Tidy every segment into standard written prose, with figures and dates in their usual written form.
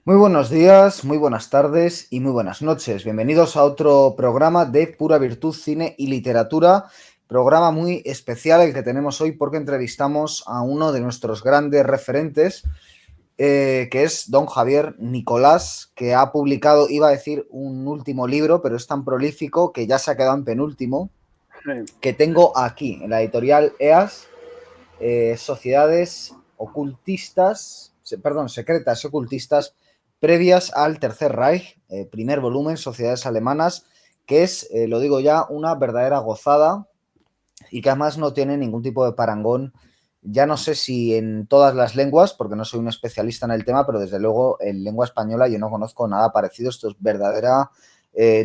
Muy buenos días, muy buenas tardes y muy buenas noches. Bienvenidos a otro programa de Pura Virtud, Cine y Literatura. Programa muy especial el que tenemos hoy porque entrevistamos a uno de nuestros grandes referentes, que es don Javier Nicolás, que ha publicado, iba a decir un último libro, pero es tan prolífico que ya se ha quedado en penúltimo, Sí. que tengo aquí en la editorial EAS, Sociedades Ocultistas, perdón, Secretas y Ocultistas previas al Tercer Reich, primer volumen, Sociedades Alemanas, que es, lo digo ya, una verdadera gozada y que además no tiene ningún tipo de parangón. Ya no sé si en todas las lenguas, porque no soy un especialista en el tema, pero desde luego en lengua española yo no conozco nada parecido. Esto es verdadera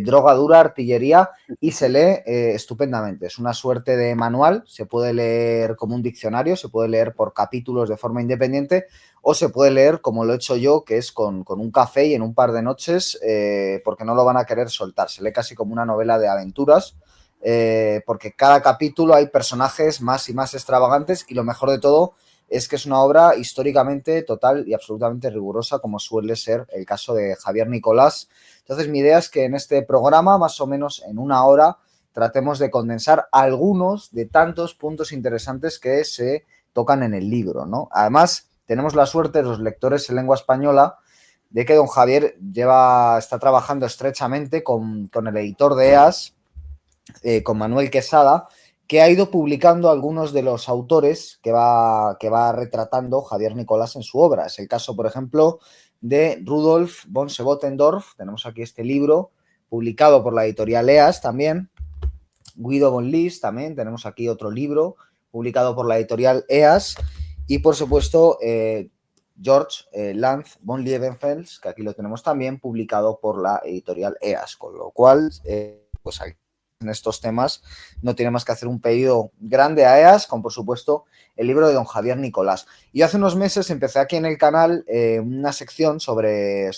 droga dura, artillería, y se lee estupendamente. Es una suerte de manual, se puede leer como un diccionario, se puede leer por capítulos de forma independiente o se puede leer como lo he hecho yo, que es con un café y en un par de noches, porque no lo van a querer soltar. Se lee casi como una novela de aventuras, porque cada capítulo hay personajes más y más extravagantes y lo mejor de todo es que es una obra históricamente total y absolutamente rigurosa, como suele ser el caso de Javier Nicolás. Entonces mi idea es que en este programa, más o menos en una hora, tratemos de condensar algunos de tantos puntos interesantes que se tocan en el libro, ¿no? Además, tenemos la suerte, los lectores en lengua española, de que don Javier está trabajando estrechamente con el editor de EAS, con Manuel Quesada, que ha ido publicando algunos de los autores que va retratando Javier Nicolás en su obra. Es el caso, por ejemplo, de Rudolf von Sebottendorf. Tenemos aquí este libro, publicado por la editorial EAS también. Guido von List también. Tenemos aquí otro libro, publicado por la editorial EAS. Y, por supuesto, George Lanz von Liebenfels, que aquí lo tenemos también, publicado por la editorial EAS. Con lo cual, pues aquí en estos temas no tiene más que hacer un pedido grande a EAS, con por supuesto el libro de don Javier Nicolás. Y hace unos meses empecé aquí en el canal una sección sobre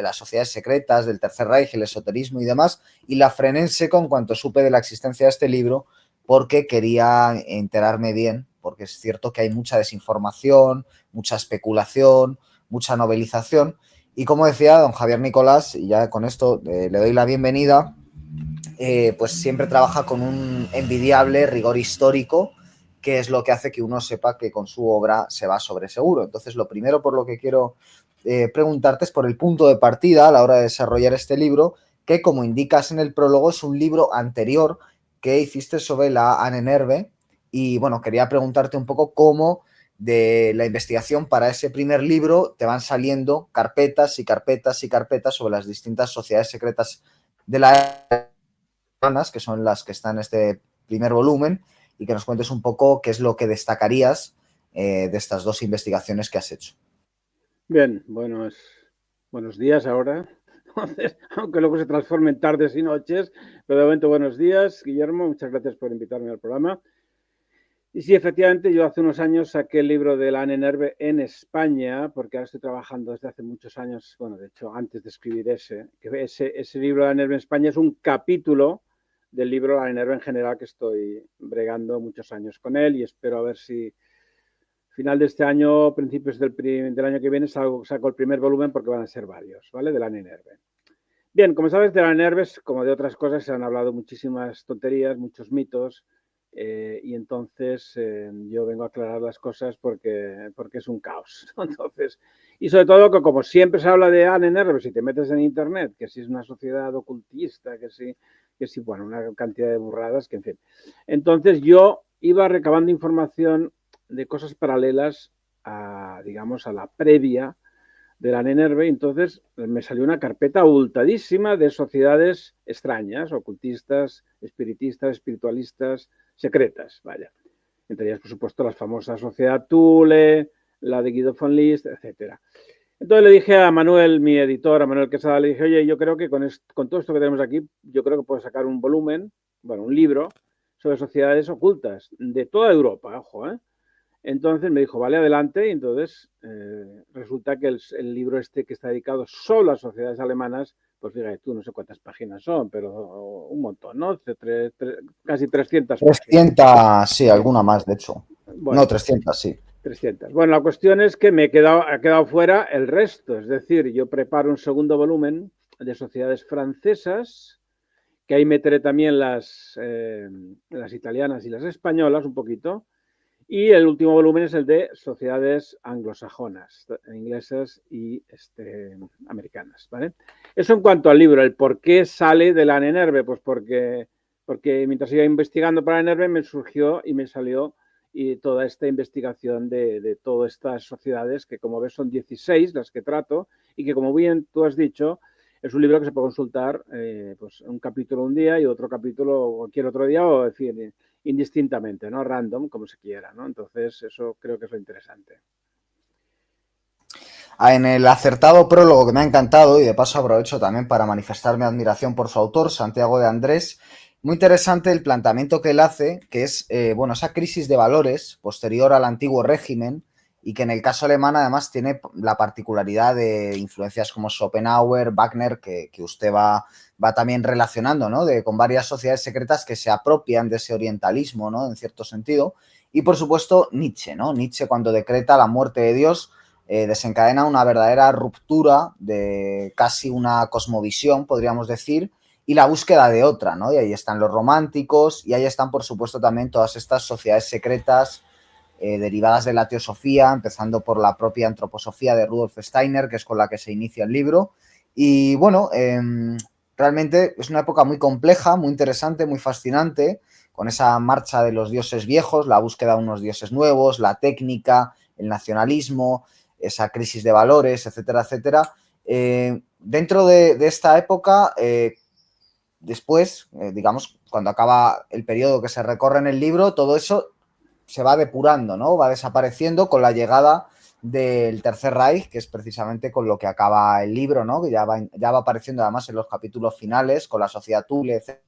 las sociedades secretas del Tercer Reich, el esoterismo y demás, y la frené en seco en cuanto supe de la existencia de este libro, porque quería enterarme bien, porque es cierto que hay mucha desinformación, mucha especulación, mucha novelización, y como decía don Javier Nicolás, y ya con esto le doy la bienvenida, pues siempre trabaja con un envidiable rigor histórico, que es lo que hace que uno sepa que con su obra se va sobre seguro. Entonces, lo primero por lo que quiero preguntarte es por el punto de partida a la hora de desarrollar este libro, que como indicas en el prólogo es un libro anterior que hiciste sobre la Ahnenerbe, y bueno, quería preguntarte un poco cómo de la investigación para ese primer libro te van saliendo carpetas y carpetas y carpetas sobre las distintas sociedades secretas de la que son las que están en este primer volumen, y que nos cuentes un poco qué es lo que destacarías de estas dos investigaciones que has hecho. Bien, buenos días ahora. Entonces, aunque luego se transformen tardes y noches, pero de momento buenos días, Guillermo, muchas gracias por invitarme al programa. Y sí, efectivamente, yo hace unos años saqué el libro de la Ahnenerbe en España, porque ahora estoy trabajando desde hace muchos años, bueno, de hecho, antes de escribir ese libro de la Ahnenerbe en España es un capítulo del libro de la Ahnenerbe en general, que estoy bregando muchos años con él y espero a ver si final de este año, principios del año que viene, saco el primer volumen, porque van a ser varios, ¿vale? De la Ahnenerbe. Bien, como sabes, de la Ahnenerbe, como de otras cosas, se han hablado muchísimas tonterías, muchos mitos, y entonces yo vengo a aclarar las cosas porque es un caos. Entonces, y sobre todo que como siempre se habla de Ahnenerbe, si te metes en internet, que si es una sociedad ocultista, que si, bueno, una cantidad de burradas, que en fin. Entonces yo iba recabando información de cosas paralelas a, digamos, a la previa de la Ahnenerbe. Entonces me salió una carpeta abultadísima de sociedades extrañas, ocultistas, espiritistas, espiritualistas, secretas, vaya. Entre ellas, por supuesto, la famosa Sociedad Thule, la de Guido von List, etcétera. Entonces le dije a Manuel, mi editor, a Manuel Quesada, le dije, oye, yo creo que con todo esto que tenemos aquí, yo creo que puedo sacar un volumen, bueno, un libro sobre sociedades ocultas de toda Europa, ojo, ¿eh? Entonces me dijo, vale, adelante. Y entonces resulta que el libro este, que está dedicado solo a sociedades alemanas, pues fíjate tú, no sé cuántas páginas son, pero un montón, ¿no? Casi 300 páginas. 300, sí, alguna más, de hecho. No, Bueno, 300, sí. 300. Bueno, la cuestión es que ha quedado fuera el resto. Es decir, yo preparo un segundo volumen de sociedades francesas, que ahí meteré también las italianas y las españolas un poquito. Y el último volumen es el de sociedades anglosajonas, inglesas y americanas, ¿vale? Eso en cuanto al libro. El por qué sale de la NENERVE, pues porque mientras iba investigando para la NENERVE me surgió y me salió y toda esta investigación de todas estas sociedades, que como ves son 16 las que trato, y que como bien tú has dicho, es un libro que se puede consultar pues un capítulo un día y otro capítulo cualquier otro día, o en fin, indistintamente, ¿no? Random, como se quiera, ¿no? Entonces, eso creo que es lo interesante. En el acertado prólogo, que me ha encantado, y de paso aprovecho también para manifestar mi admiración por su autor, Santiago de Andrés, muy interesante el planteamiento que él hace, que es, bueno, esa crisis de valores posterior al antiguo régimen, y que en el caso alemán además tiene la particularidad de influencias como Schopenhauer, Wagner, que usted va también relacionando, ¿no? Con varias sociedades secretas que se apropian de ese orientalismo, ¿no? En cierto sentido. Y por supuesto Nietzsche, ¿no? Nietzsche, cuando decreta la muerte de Dios, desencadena una verdadera ruptura de casi una cosmovisión, podríamos decir, y la búsqueda de otra, ¿no? Y ahí están los románticos, y ahí están, por supuesto, también todas estas sociedades secretas derivadas de la teosofía, empezando por la propia antroposofía de Rudolf Steiner, que es con la que se inicia el libro. Y bueno, realmente es una época muy compleja, muy interesante, muy fascinante, con esa marcha de los dioses viejos, la búsqueda de unos dioses nuevos, la técnica, el nacionalismo, esa crisis de valores, etcétera, etcétera. Dentro de esta época, después, digamos, cuando acaba el periodo que se recorre en el libro, todo eso se va depurando, ¿no? Va desapareciendo con la llegada del Tercer Reich, que es precisamente con lo que acaba el libro, ¿no? Que ya va apareciendo además en los capítulos finales, con la sociedad Thule, etcétera,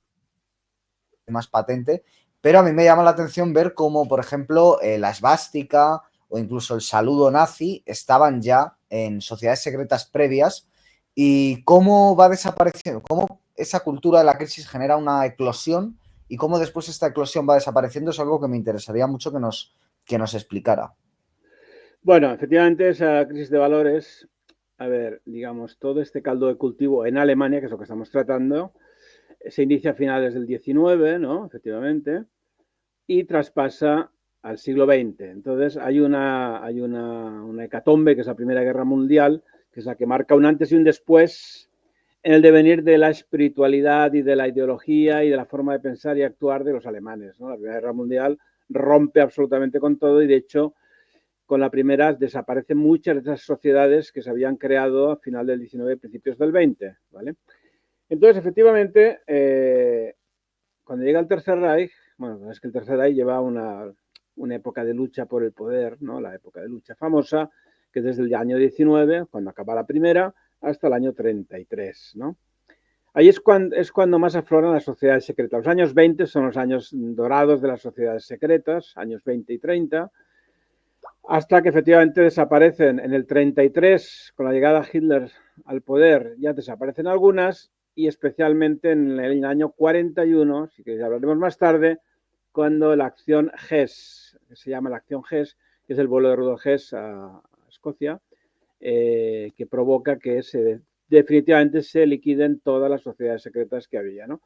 más patente. Pero a mí me llama la atención ver cómo, por ejemplo, la esvástica o incluso el saludo nazi estaban ya en sociedades secretas previas, y cómo va desapareciendo, cómo esa cultura de la crisis genera una eclosión, y cómo después esta eclosión va desapareciendo es algo que me interesaría mucho que nos explicara. Bueno, efectivamente, esa crisis de valores, a ver, digamos, todo este caldo de cultivo en Alemania, que es lo que estamos tratando, se inicia a finales del XIX, ¿no? Efectivamente, y traspasa al siglo XX. Entonces hay una hecatombe, que es la Primera Guerra Mundial, que es la que marca un antes y un después en el devenir de la espiritualidad y de la ideología y de la forma de pensar y actuar de los alemanes, ¿no? La Primera Guerra Mundial rompe absolutamente con todo, y de hecho con la primera desaparecen muchas de esas sociedades que se habían creado a final del XIX, principios del XX, ¿vale? Entonces, efectivamente, cuando llega el Tercer Reich, bueno, es que el Tercer Reich lleva una época de lucha por el poder, ¿no? La época de lucha famosa, que desde el año 19, cuando acaba la primera, hasta el año 33, ¿no? Ahí es cuando más afloran las sociedades secretas. Los años 20 son los años dorados de las sociedades secretas, años 20 y 30, hasta que efectivamente desaparecen en el 33, con la llegada de Hitler al poder, ya desaparecen algunas, y especialmente en el año 41, si que ya hablaremos más tarde, cuando la acción Hess, que se llama la acción Hess, que es el vuelo de Rudolf Hess a Escocia, que provoca que definitivamente se liquiden todas las sociedades secretas que había, ¿no?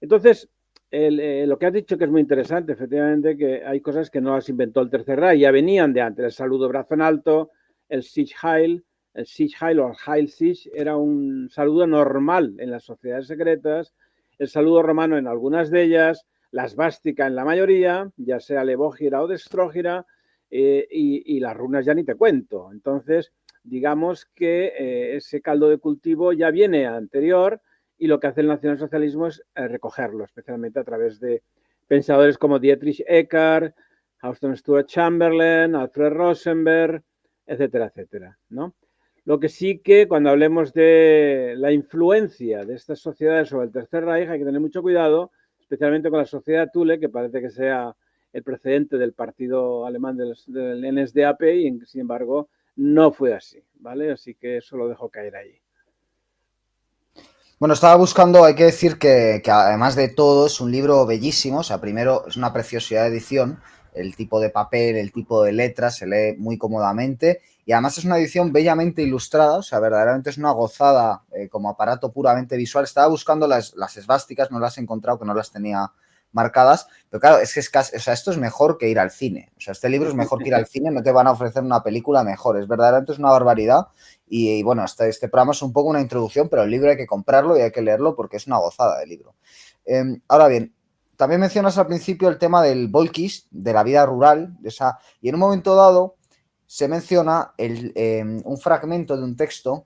Entonces, lo que has dicho, que es muy interesante, efectivamente, que hay cosas que no las inventó el Tercer Reich, ya venían de antes. El saludo brazo en alto, el Sieg Heil o el Heil Sieg era un saludo normal en las sociedades secretas, el saludo romano en algunas de ellas, la esvástica en la mayoría, ya sea levógira o destrógira, y las runas ya ni te cuento. Entonces, digamos que ese caldo de cultivo ya viene anterior, y lo que hace el nacionalsocialismo es recogerlo, especialmente a través de pensadores como Dietrich Eckart, Austin Stuart Chamberlain, Alfred Rosenberg, etcétera, etcétera, ¿no? Lo que sí, que cuando hablemos de la influencia de estas sociedades sobre el Tercer Reich hay que tener mucho cuidado, especialmente con la sociedad Thule, que parece que sea el precedente del partido alemán del NSDAP, y sin embargo no fue así, ¿vale? Así que eso lo dejo caer ahí. Bueno, estaba buscando, hay que decir que además de todo es un libro bellísimo, o sea, primero es una preciosidad de edición, el tipo de papel, el tipo de letras, se lee muy cómodamente y además es una edición bellamente ilustrada, o sea, verdaderamente es una gozada como aparato puramente visual. Estaba buscando las esvásticas, no las he encontrado, que no las tenía marcadas, pero claro, es que es casi, o sea, esto es mejor que ir al cine, o sea, este libro es mejor que ir al cine, no te van a ofrecer una película mejor, es verdaderamente es una barbaridad y bueno, este programa es un poco una introducción, pero el libro hay que comprarlo y hay que leerlo porque es una gozada de libro. Ahora bien, también mencionas al principio el tema del Volkis, de la vida rural, y en un momento dado se menciona un fragmento de un texto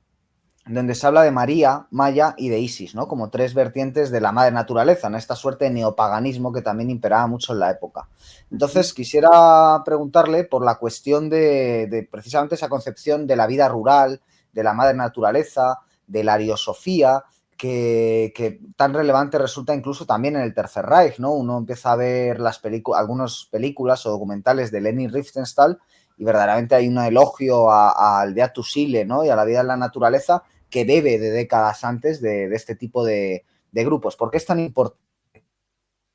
donde se habla de María, Maya y de Isis, ¿no? Como tres vertientes de la madre naturaleza, en esta suerte de neopaganismo que también imperaba mucho en la época. Entonces, quisiera preguntarle por la cuestión de precisamente esa concepción de la vida rural, de la madre naturaleza, de la ariosofía, que tan relevante resulta incluso también en el Tercer Reich, ¿no? Uno empieza a ver algunas películas o documentales de Leni Riefenstahl y verdaderamente hay un elogio al Beatus Sile, ¿no? Y a la vida en la naturaleza que bebe de décadas antes de este tipo de grupos. ¿Por qué es tan importante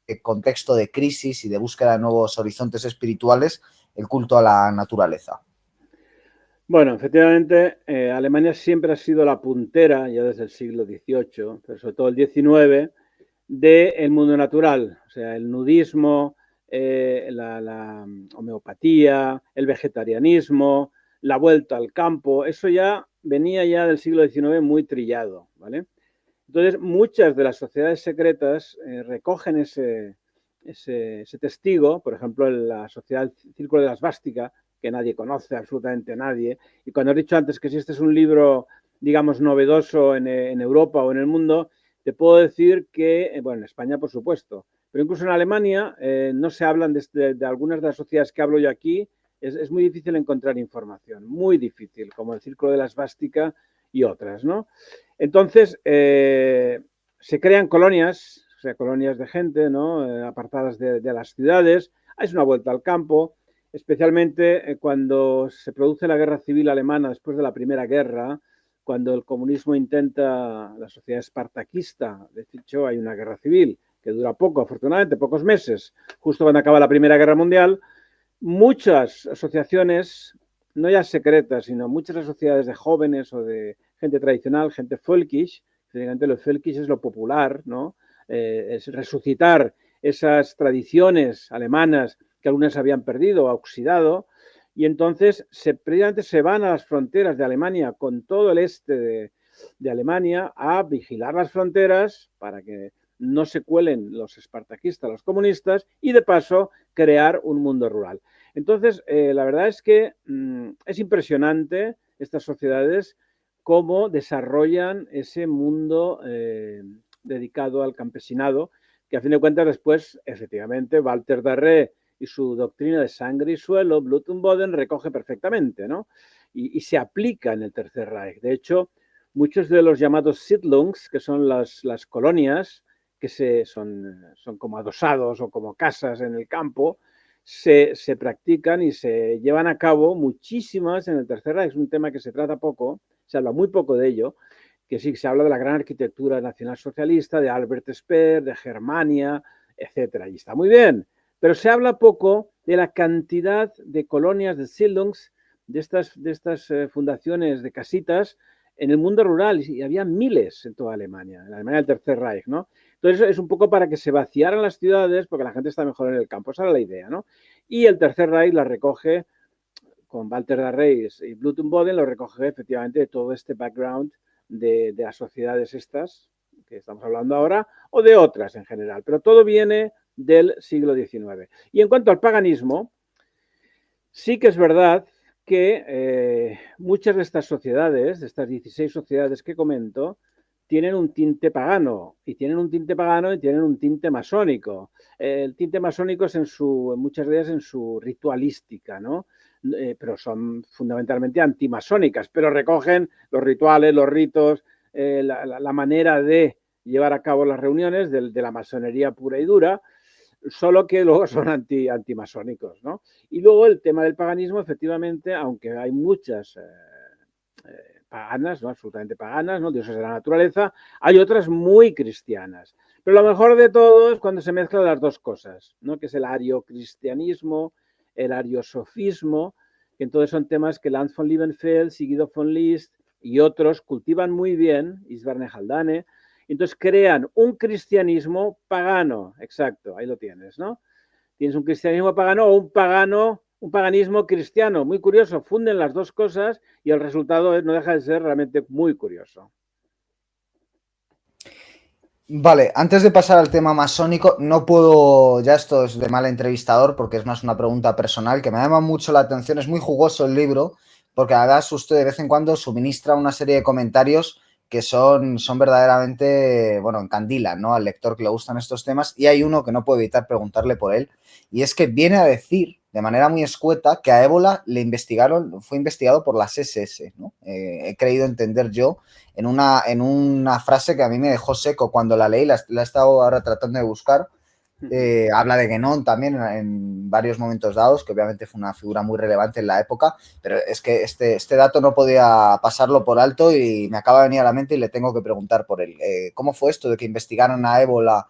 el contexto de crisis y de búsqueda de nuevos horizontes espirituales el culto a la naturaleza? Bueno, efectivamente, Alemania siempre ha sido la puntera, ya desde el siglo XVIII, pero sobre todo el XIX, del mundo natural, o sea, el nudismo, la homeopatía, el vegetarianismo, la vuelta al campo, eso ya venía ya del siglo XIX muy trillado, ¿vale? Entonces, muchas de las sociedades secretas recogen ese testigo, por ejemplo, en la sociedad Círculo de la Svástica, que nadie conoce, absolutamente nadie, y cuando he dicho antes que si este es un libro, digamos, novedoso en Europa o en el mundo, te puedo decir que, bueno, en España, por supuesto, pero incluso en Alemania no se hablan de algunas de las sociedades que hablo yo aquí, es muy difícil encontrar información, muy difícil, como el Círculo de la Svástica y otras, ¿no? Entonces, se crean colonias, o sea, colonias de gente, ¿no? Apartadas de las ciudades, es una vuelta al campo, especialmente cuando se produce la guerra civil alemana después de la Primera Guerra, cuando el comunismo intenta, la sociedad espartaquista, de hecho hay una guerra civil que dura poco, afortunadamente, pocos meses, justo cuando acaba la Primera Guerra Mundial, muchas asociaciones, no ya secretas, sino muchas sociedades de jóvenes o de gente tradicional, gente folkish, lo folkish es lo popular, ¿no? Es resucitar esas tradiciones alemanas que algunas habían perdido o oxidado, y entonces precisamente se van a las fronteras de Alemania con todo el este de Alemania a vigilar las fronteras para que no se cuelen los espartaquistas, los comunistas, y de paso crear un mundo rural. Entonces, la verdad es que es impresionante estas sociedades cómo desarrollan ese mundo dedicado al campesinado, que a fin de cuentas después, efectivamente, Walter Darré y su doctrina de sangre y suelo, Blut und Boden, recoge perfectamente, ¿no? Y se aplica en el Tercer Reich. De hecho, muchos de los llamados Siedlungs, que son las colonias, que son como adosados o como casas en el campo, se practican y se llevan a cabo muchísimas en el Tercer Reich. Es un tema que se trata poco, se habla muy poco de ello, que sí se habla de la gran arquitectura nacionalsocialista, de Albert Speer, de Germania, etcétera. Y está muy bien, pero se habla poco de la cantidad de colonias, de Siedlungs, de estas fundaciones de casitas en el mundo rural, y había miles en toda Alemania, en la Alemania del Tercer Reich, ¿no? Entonces es un poco para que se vaciaran las ciudades porque la gente está mejor en el campo, esa era la idea, ¿no? Y el Tercer Reich la recoge con Walter Darré y Blut und Boden, lo recoge efectivamente de todo este background de las sociedades estas que estamos hablando ahora o de otras en general, pero todo viene del siglo XIX. Y en cuanto al paganismo, sí que es verdad que muchas de estas sociedades, de estas 16 sociedades que comento, tienen un tinte pagano y tienen un tinte masónico. El tinte masónico es muchas de ellas en su ritualística, ¿no? Pero son fundamentalmente antimasónicas, pero recogen los rituales, los ritos, la manera de llevar a cabo las reuniones de la masonería pura y dura, solo que luego son antimasónicos, ¿no? Y luego el tema del paganismo, efectivamente, aunque hay muchas paganas, ¿no? Absolutamente paganas, ¿no? Dioses de la naturaleza, hay otras muy cristianas. Pero lo mejor de todo es cuando se mezclan las dos cosas, ¿no? Que es el ariocristianismo el ariosofismo, que entonces son temas que Lanz von Liebenfeld, Guido von List y otros cultivan muy bien, Isverne Haldane, entonces crean un cristianismo pagano, exacto, ahí lo tienes, ¿no? Tienes un cristianismo pagano o un paganismo cristiano, muy curioso, funden las dos cosas y el resultado no deja de ser realmente muy curioso. Vale, antes de pasar al tema masónico, no puedo, ya esto es de mal entrevistador porque es más una pregunta personal que me llama mucho la atención, es muy jugoso el libro porque además usted de vez en cuando suministra una serie de comentarios que son verdaderamente, bueno, encandilan, ¿no? Al lector que le gustan estos temas y hay uno que no puedo evitar preguntarle por él y es que viene a decir de manera muy escueta que a Ébola fue investigado por las SS, ¿no? He creído entender yo en una frase que a mí me dejó seco cuando la leí, la he estado ahora tratando de buscar. Habla de Guénon también en varios momentos dados, que obviamente fue una figura muy relevante en la época, pero es que este dato no podía pasarlo por alto y me acaba de venir a la mente y le tengo que preguntar por él. ¿Cómo fue esto de que investigaron a Ébola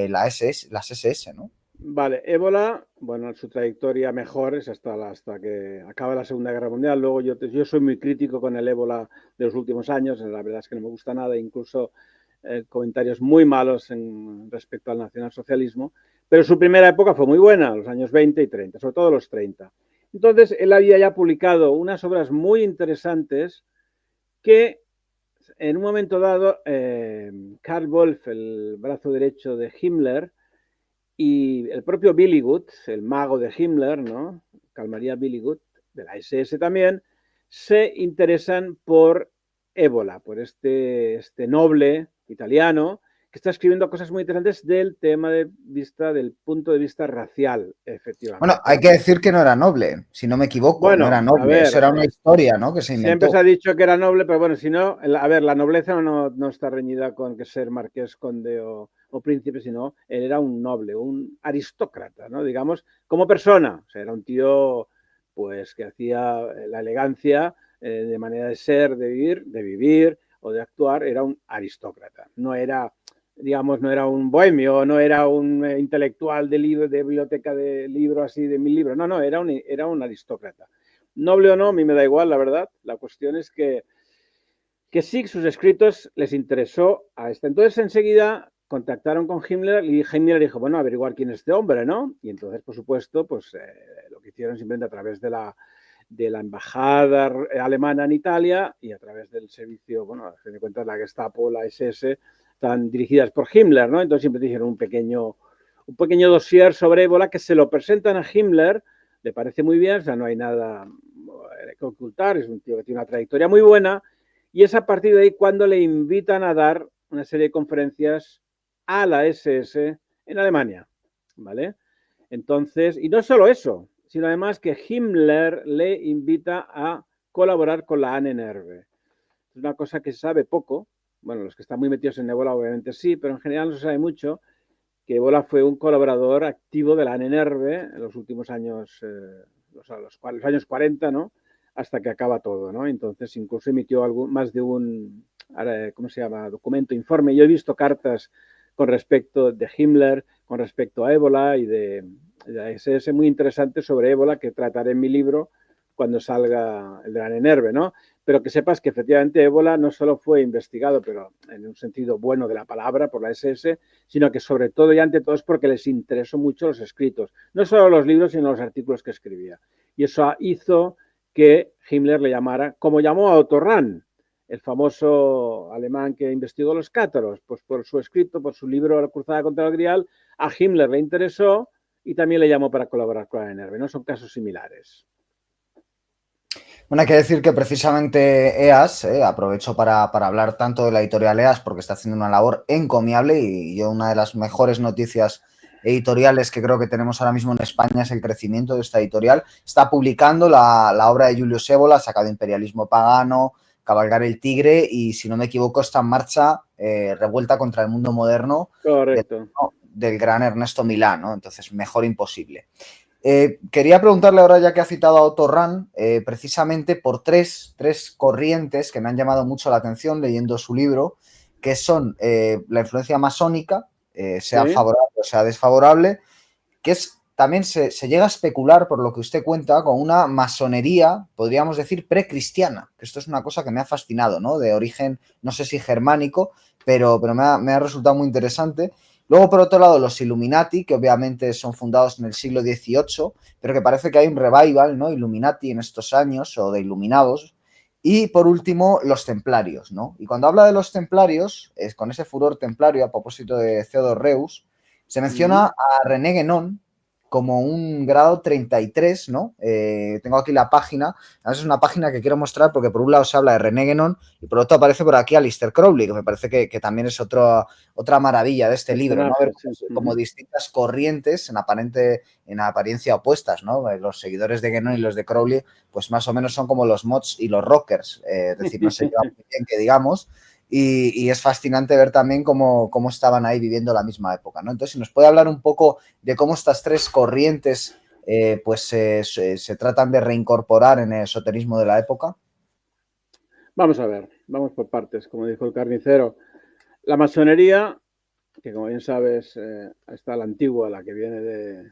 las SS, ¿no? Vale, Ébola, bueno, su trayectoria mejor es hasta que acaba la Segunda Guerra Mundial. Luego yo soy muy crítico con el Ébola de los últimos años, la verdad es que no me gusta nada, incluso comentarios muy malos respecto al nacionalsocialismo, pero su primera época fue muy buena, los años 20 y 30, sobre todo los 30. Entonces, él había ya publicado unas obras muy interesantes que en un momento dado, Karl Wolff, el brazo derecho de Himmler, y el propio Billigut, el mago de Himmler, ¿no? Karl Maria Billigut, de la SS también, se interesan por Ébola, por este noble italiano que está escribiendo cosas muy interesantes del del punto de vista racial, efectivamente. Bueno, hay que decir que no era noble, si no me equivoco, no era Bueno, a noble, eso ver, era una historia, ¿no? Que se siempre inventó. se ha dicho que era noble, pero bueno, si no, a ver, la nobleza no está reñida con que ser marqués, conde o príncipe, sino él era un noble, un aristócrata, ¿no? Digamos, como persona. O sea, era un tío, pues, que hacía la elegancia de manera de ser, de vivir o de actuar, era un aristócrata. No era, digamos, no era un bohemio, no era un intelectual de libro, de biblioteca de libros así de 1000 libros. No, era un aristócrata. Noble o no, a mí me da igual, la verdad. La cuestión es que sí, sus escritos les interesó a este. Entonces, enseguida contactaron con Himmler y Himmler dijo, bueno, averiguar quién es este hombre, ¿no? Y entonces, por supuesto, pues lo que hicieron simplemente a través de la embajada alemana en Italia y a través del servicio, bueno, a fin de cuentas, la Gestapo, la SS, están dirigidas por Himmler, ¿no? Entonces siempre hicieron un pequeño dossier sobre Ébola que se lo presentan a Himmler, le parece muy bien, o sea, no hay nada que ocultar, es un tío que tiene una trayectoria muy buena, y es a partir de ahí cuando le invitan a dar una serie de conferencias a la SS en Alemania, ¿vale? Entonces, y no solo eso, sino además que Himmler le invita a colaborar con la Ahnenerbe. Es una cosa que se sabe poco, bueno, los que están muy metidos en Ébola obviamente sí, pero en general no se sabe mucho, que Ébola fue un colaborador activo de la Ahnenerbe en los últimos años, los años 40, ¿no? Hasta que acaba todo, ¿no? Entonces incluso emitió más de un, ¿cómo se llama? Documento, informe. Yo he visto cartas con respecto de Himmler, con respecto a Ébola y de la SS muy interesantes sobre Ébola que trataré en mi libro cuando salga el de la Ahnenerbe, ¿no? Pero que sepas que efectivamente Ébola no solo fue investigado, pero en un sentido bueno de la palabra por la SS, sino que sobre todo y ante todo es porque les interesó mucho los escritos, no solo los libros, sino los artículos que escribía. Y eso hizo que Himmler le llamara, como llamó a Otto Rahn, el famoso alemán que investigó los cátaros, pues por su escrito, por su libro La cruzada contra el Grial, a Himmler le interesó y también le llamó para colaborar con la Ahnenerbe, ¿no? Son casos similares. Bueno, hay que decir que precisamente EAS, aprovecho para hablar tanto de la editorial EAS porque está haciendo una labor encomiable y yo una de las mejores noticias editoriales que creo que tenemos ahora mismo en España es el crecimiento de esta editorial. Está publicando la obra de Julius Evola, ha sacado Imperialismo Pagano, Cabalgar el Tigre y, si no me equivoco, está en marcha Revuelta contra el Mundo Moderno del gran Ernesto Milá, ¿no? Entonces, mejor imposible. Quería preguntarle ahora, ya que ha citado a Otto Rahn, precisamente por tres corrientes que me han llamado mucho la atención leyendo su libro, que son la influencia masónica, sea favorable o sea desfavorable, que es también se llega a especular, por lo que usted cuenta, con una masonería, podríamos decir, precristiana, que esto es una cosa que me ha fascinado, ¿no? De origen, no sé si germánico, pero me ha resultado muy interesante. Luego, por otro lado, los Illuminati, que obviamente son fundados en el siglo XVIII, pero que parece que hay un revival, ¿no? Illuminati en estos años, o de iluminados. Y por último, los templarios, ¿no? Y cuando habla de los templarios, es con ese furor templario a propósito de Theodor Reus, se menciona a René Guénon como un grado 33, ¿no? Tengo aquí la página, además es una página que quiero mostrar porque por un lado se habla de René Guénon y por otro aparece por aquí Aleister Crowley, que me parece que también es otra maravilla de este libro, ¿no? Ver Sí. como distintas corrientes en apariencia opuestas, ¿no? Los seguidores de Guénon y los de Crowley, pues más o menos son como los mods y los rockers, es decir, no se llevan muy bien, que digamos. Y es fascinante ver también cómo estaban ahí viviendo la misma época, ¿no? Entonces, si nos puede hablar un poco de cómo estas tres corrientes se tratan de reincorporar en el esoterismo de la época. Vamos a ver, vamos por partes, como dijo el carnicero. La masonería, que como bien sabes, está la antigua, la que viene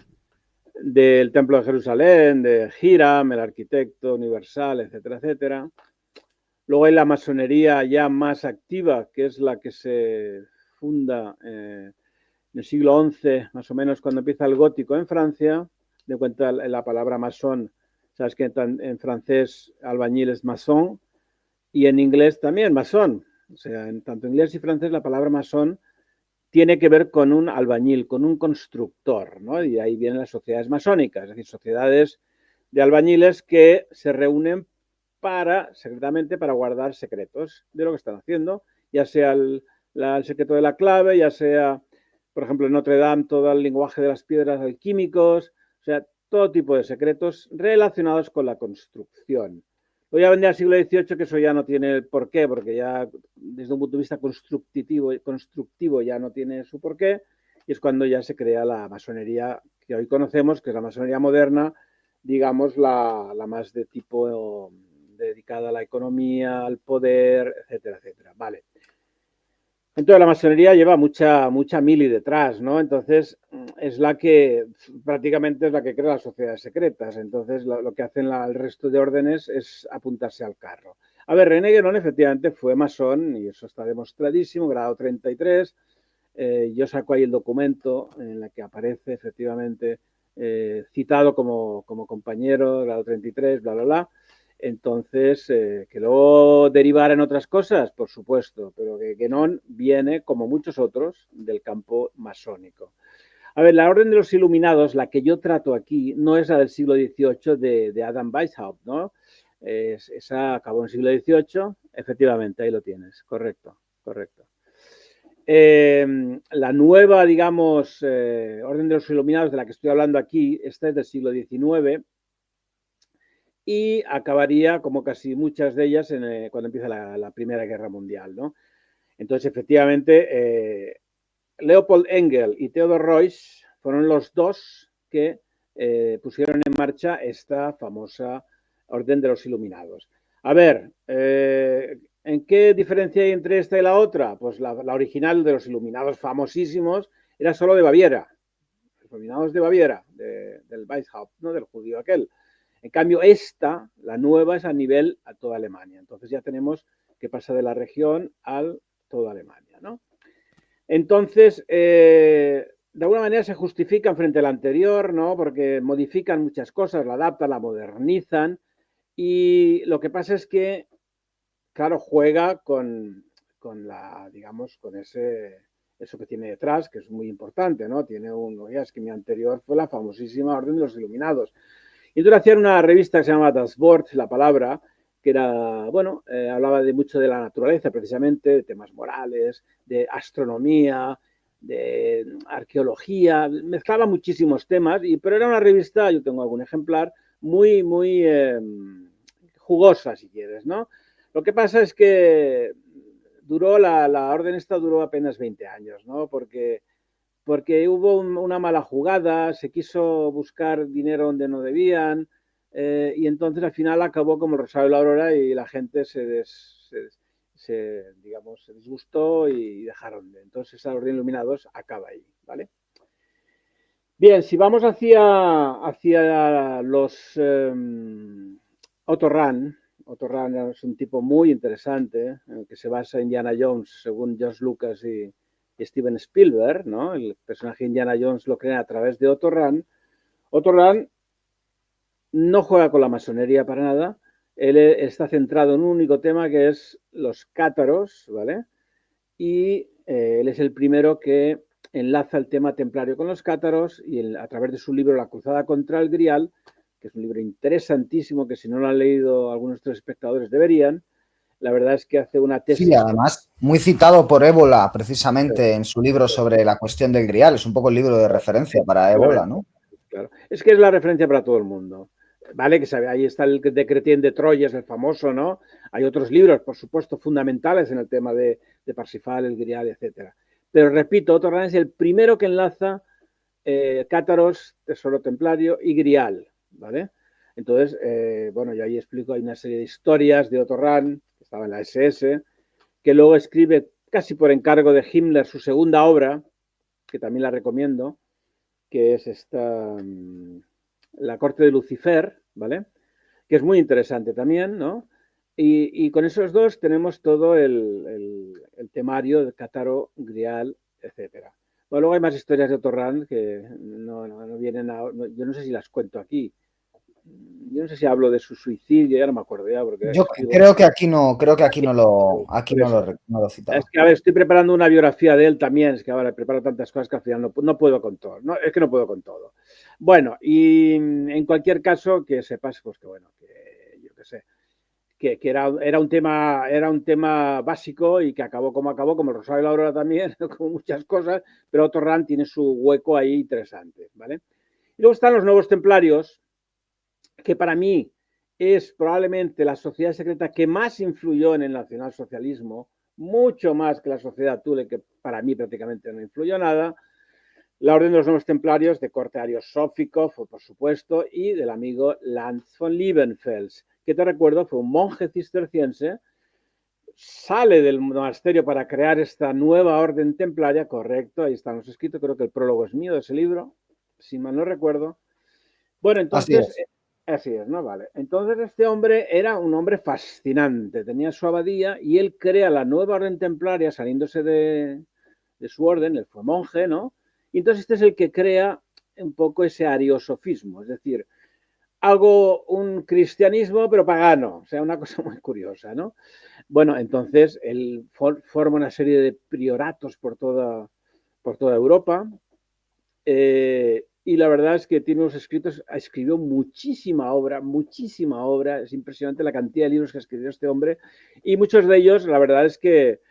del Templo de Jerusalén, de Hiram, el arquitecto universal, etcétera, etcétera. Luego hay la masonería ya más activa, que es la que se funda en el siglo XI, más o menos cuando empieza el gótico en Francia. De cuenta la palabra masón, sabes que en francés albañil es masón y en inglés también masón. O sea, en tanto inglés y francés la palabra masón tiene que ver con un albañil, con un constructor, ¿no? Y ahí vienen las sociedades masónicas, es decir, sociedades de albañiles que se reúnen secretamente para guardar secretos de lo que están haciendo, ya sea el secreto de la clave, ya sea, por ejemplo, en Notre Dame, todo el lenguaje de las piedras alquímicos, o sea, todo tipo de secretos relacionados con la construcción. Luego ya vendría al siglo XVIII, que eso ya no tiene por qué, porque ya desde un punto de vista constructivo ya no tiene su porqué, y es cuando ya se crea la masonería que hoy conocemos, que es la masonería moderna, digamos, la más de tipo dedicada a la economía, al poder, etcétera, etcétera. Vale. Entonces la masonería lleva mucha mili detrás, ¿no? Entonces es la que prácticamente es la que crea las sociedades secretas. Entonces lo que hacen el resto de órdenes es apuntarse al carro. A ver, René Guénon efectivamente fue masón y eso está demostradísimo, grado 33. Yo saco ahí el documento en el que aparece efectivamente citado como compañero, grado 33, bla, bla, bla. Entonces, que luego derivar en otras cosas, por supuesto, pero que Guénon viene, como muchos otros, del campo masónico. A ver, la Orden de los Iluminados, la que yo trato aquí, no es la del siglo XVIII de Adam Weishaupt, ¿no? Esa acabó en el siglo XVIII, efectivamente, ahí lo tienes, correcto, correcto. La nueva, digamos, Orden de los Iluminados de la que estoy hablando aquí, esta es del siglo XIX, y acabaría, como casi muchas de ellas, cuando empieza la Primera Guerra Mundial, ¿no? Entonces, efectivamente, Leopold Engel y Theodor Reuss fueron los dos que pusieron en marcha esta famosa Orden de los Iluminados. A ver, ¿en qué diferencia hay entre esta y la otra? Pues la original de los Iluminados famosísimos era solo de Baviera, los Iluminados de Baviera, del Weishaupt, ¿no? Del judío aquel. En cambio, esta, la nueva, es a toda Alemania. Entonces ya tenemos que pasa de la región a toda Alemania, ¿no? Entonces, de alguna manera se justifican frente a la anterior, ¿no? Porque modifican muchas cosas, la adaptan, la modernizan. Y lo que pasa es que, claro, juega con digamos, con eso que tiene detrás, que es muy importante, ¿no? Tiene es que mi anterior fue la famosísima Orden de los Iluminados. Y entonces hacían una revista que se llamaba Das Wort, la palabra, que era, bueno, hablaba de mucho de la naturaleza, precisamente, de temas morales, de astronomía, de arqueología, mezclaba muchísimos temas, pero era una revista, yo tengo algún ejemplar, muy, muy jugosa, si quieres, ¿no? Lo que pasa es que la orden esta duró apenas 20 años, ¿no? Porque hubo una mala jugada, se quiso buscar dinero donde no debían y entonces al final acabó como el Rosario de la Aurora y la gente digamos, se disgustó y dejaron de. Entonces esa Orden de Iluminados acaba ahí, ¿vale? Bien, si vamos hacia los Otto Rahn. Otto Rahn es un tipo muy interesante, que se basa en Indiana Jones, según George Lucas y Steven Spielberg, ¿no? El personaje Indiana Jones lo crea a través de Otto Rahn. Otto Rahn no juega con la masonería para nada. Él está centrado en un único tema, que es los cátaros, ¿vale? Y él es el primero que enlaza el tema templario con los cátaros y a través de su libro La cruzada contra el Grial, que es un libro interesantísimo que si no lo han leído algunos de los espectadores deberían. La verdad es que hace una Sí, tesis. además, muy citado por Ébola, precisamente en su libro sobre la cuestión del Grial. Es un poco el libro de referencia para Ébola, ¿no? Claro. Es que es la referencia para todo el mundo. Vale, que sabe, ahí está el de Chrétien de Troyes, el famoso, ¿no? Hay otros libros, por supuesto, fundamentales en el tema de Parsifal, el Grial, etcétera. Pero repito, Otto Rahn es el primero que enlaza cátaros, tesoro templario y Grial, ¿vale? Entonces, bueno, yo ahí explico, hay una serie de historias de Otto Rahn, que estaba en la SS, que luego escribe casi por encargo de Himmler su segunda obra, que también la recomiendo, que es La corte de Lucifer, ¿vale? Que es muy interesante también, ¿no? Y con esos dos tenemos todo el temario de Cátaro, Grial, etcétera. Bueno, luego hay más historias de Otto Rahn que no vienen yo no sé si las cuento aquí. Yo no sé si hablo de su suicidio, ya no me acuerdo ya, porque Yo escribo. creo que aquí no, Por eso. no lo Es citaba. que, a ver, estoy preparando una biografía de él también, es que ahora preparo tantas cosas que al final no puedo con todo, no, es que no puedo con todo. Bueno, y en cualquier caso, que sepas, pues que bueno, que yo qué sé, que era un tema básico y que acabó, como el Rosario y la Aurora también, como muchas cosas, pero Otto Rahn tiene su hueco ahí interesante, ¿vale? Y luego están los nuevos templarios, que para mí es probablemente la sociedad secreta que más influyó en el nacionalsocialismo, mucho más que la sociedad Thule, que para mí prácticamente no influyó nada. La Orden de los Nuevos Templarios, de corte ariosófico, por supuesto, y del amigo Lanz von Liebenfels, que te recuerdo fue un monje cisterciense, sale del monasterio para crear esta nueva orden templaria, correcto, ahí están los escritos, creo que el prólogo es mío de ese libro, si mal no recuerdo. Bueno, Así entonces, es. así es, ¿no? Vale. Entonces este hombre era un hombre fascinante, tenía su abadía y él crea la nueva orden templaria saliéndose de su orden, él fue monje, ¿no? Y entonces este es el que crea un poco ese ariosofismo, es decir, un cristianismo pero pagano, o sea, una cosa muy curiosa, ¿no? Bueno, entonces él forma una serie de prioratos por toda Europa, y la verdad es que tiene unos escritos, escribió muchísima obra, es impresionante la cantidad de libros que escribió este hombre y muchos de ellos, la verdad es que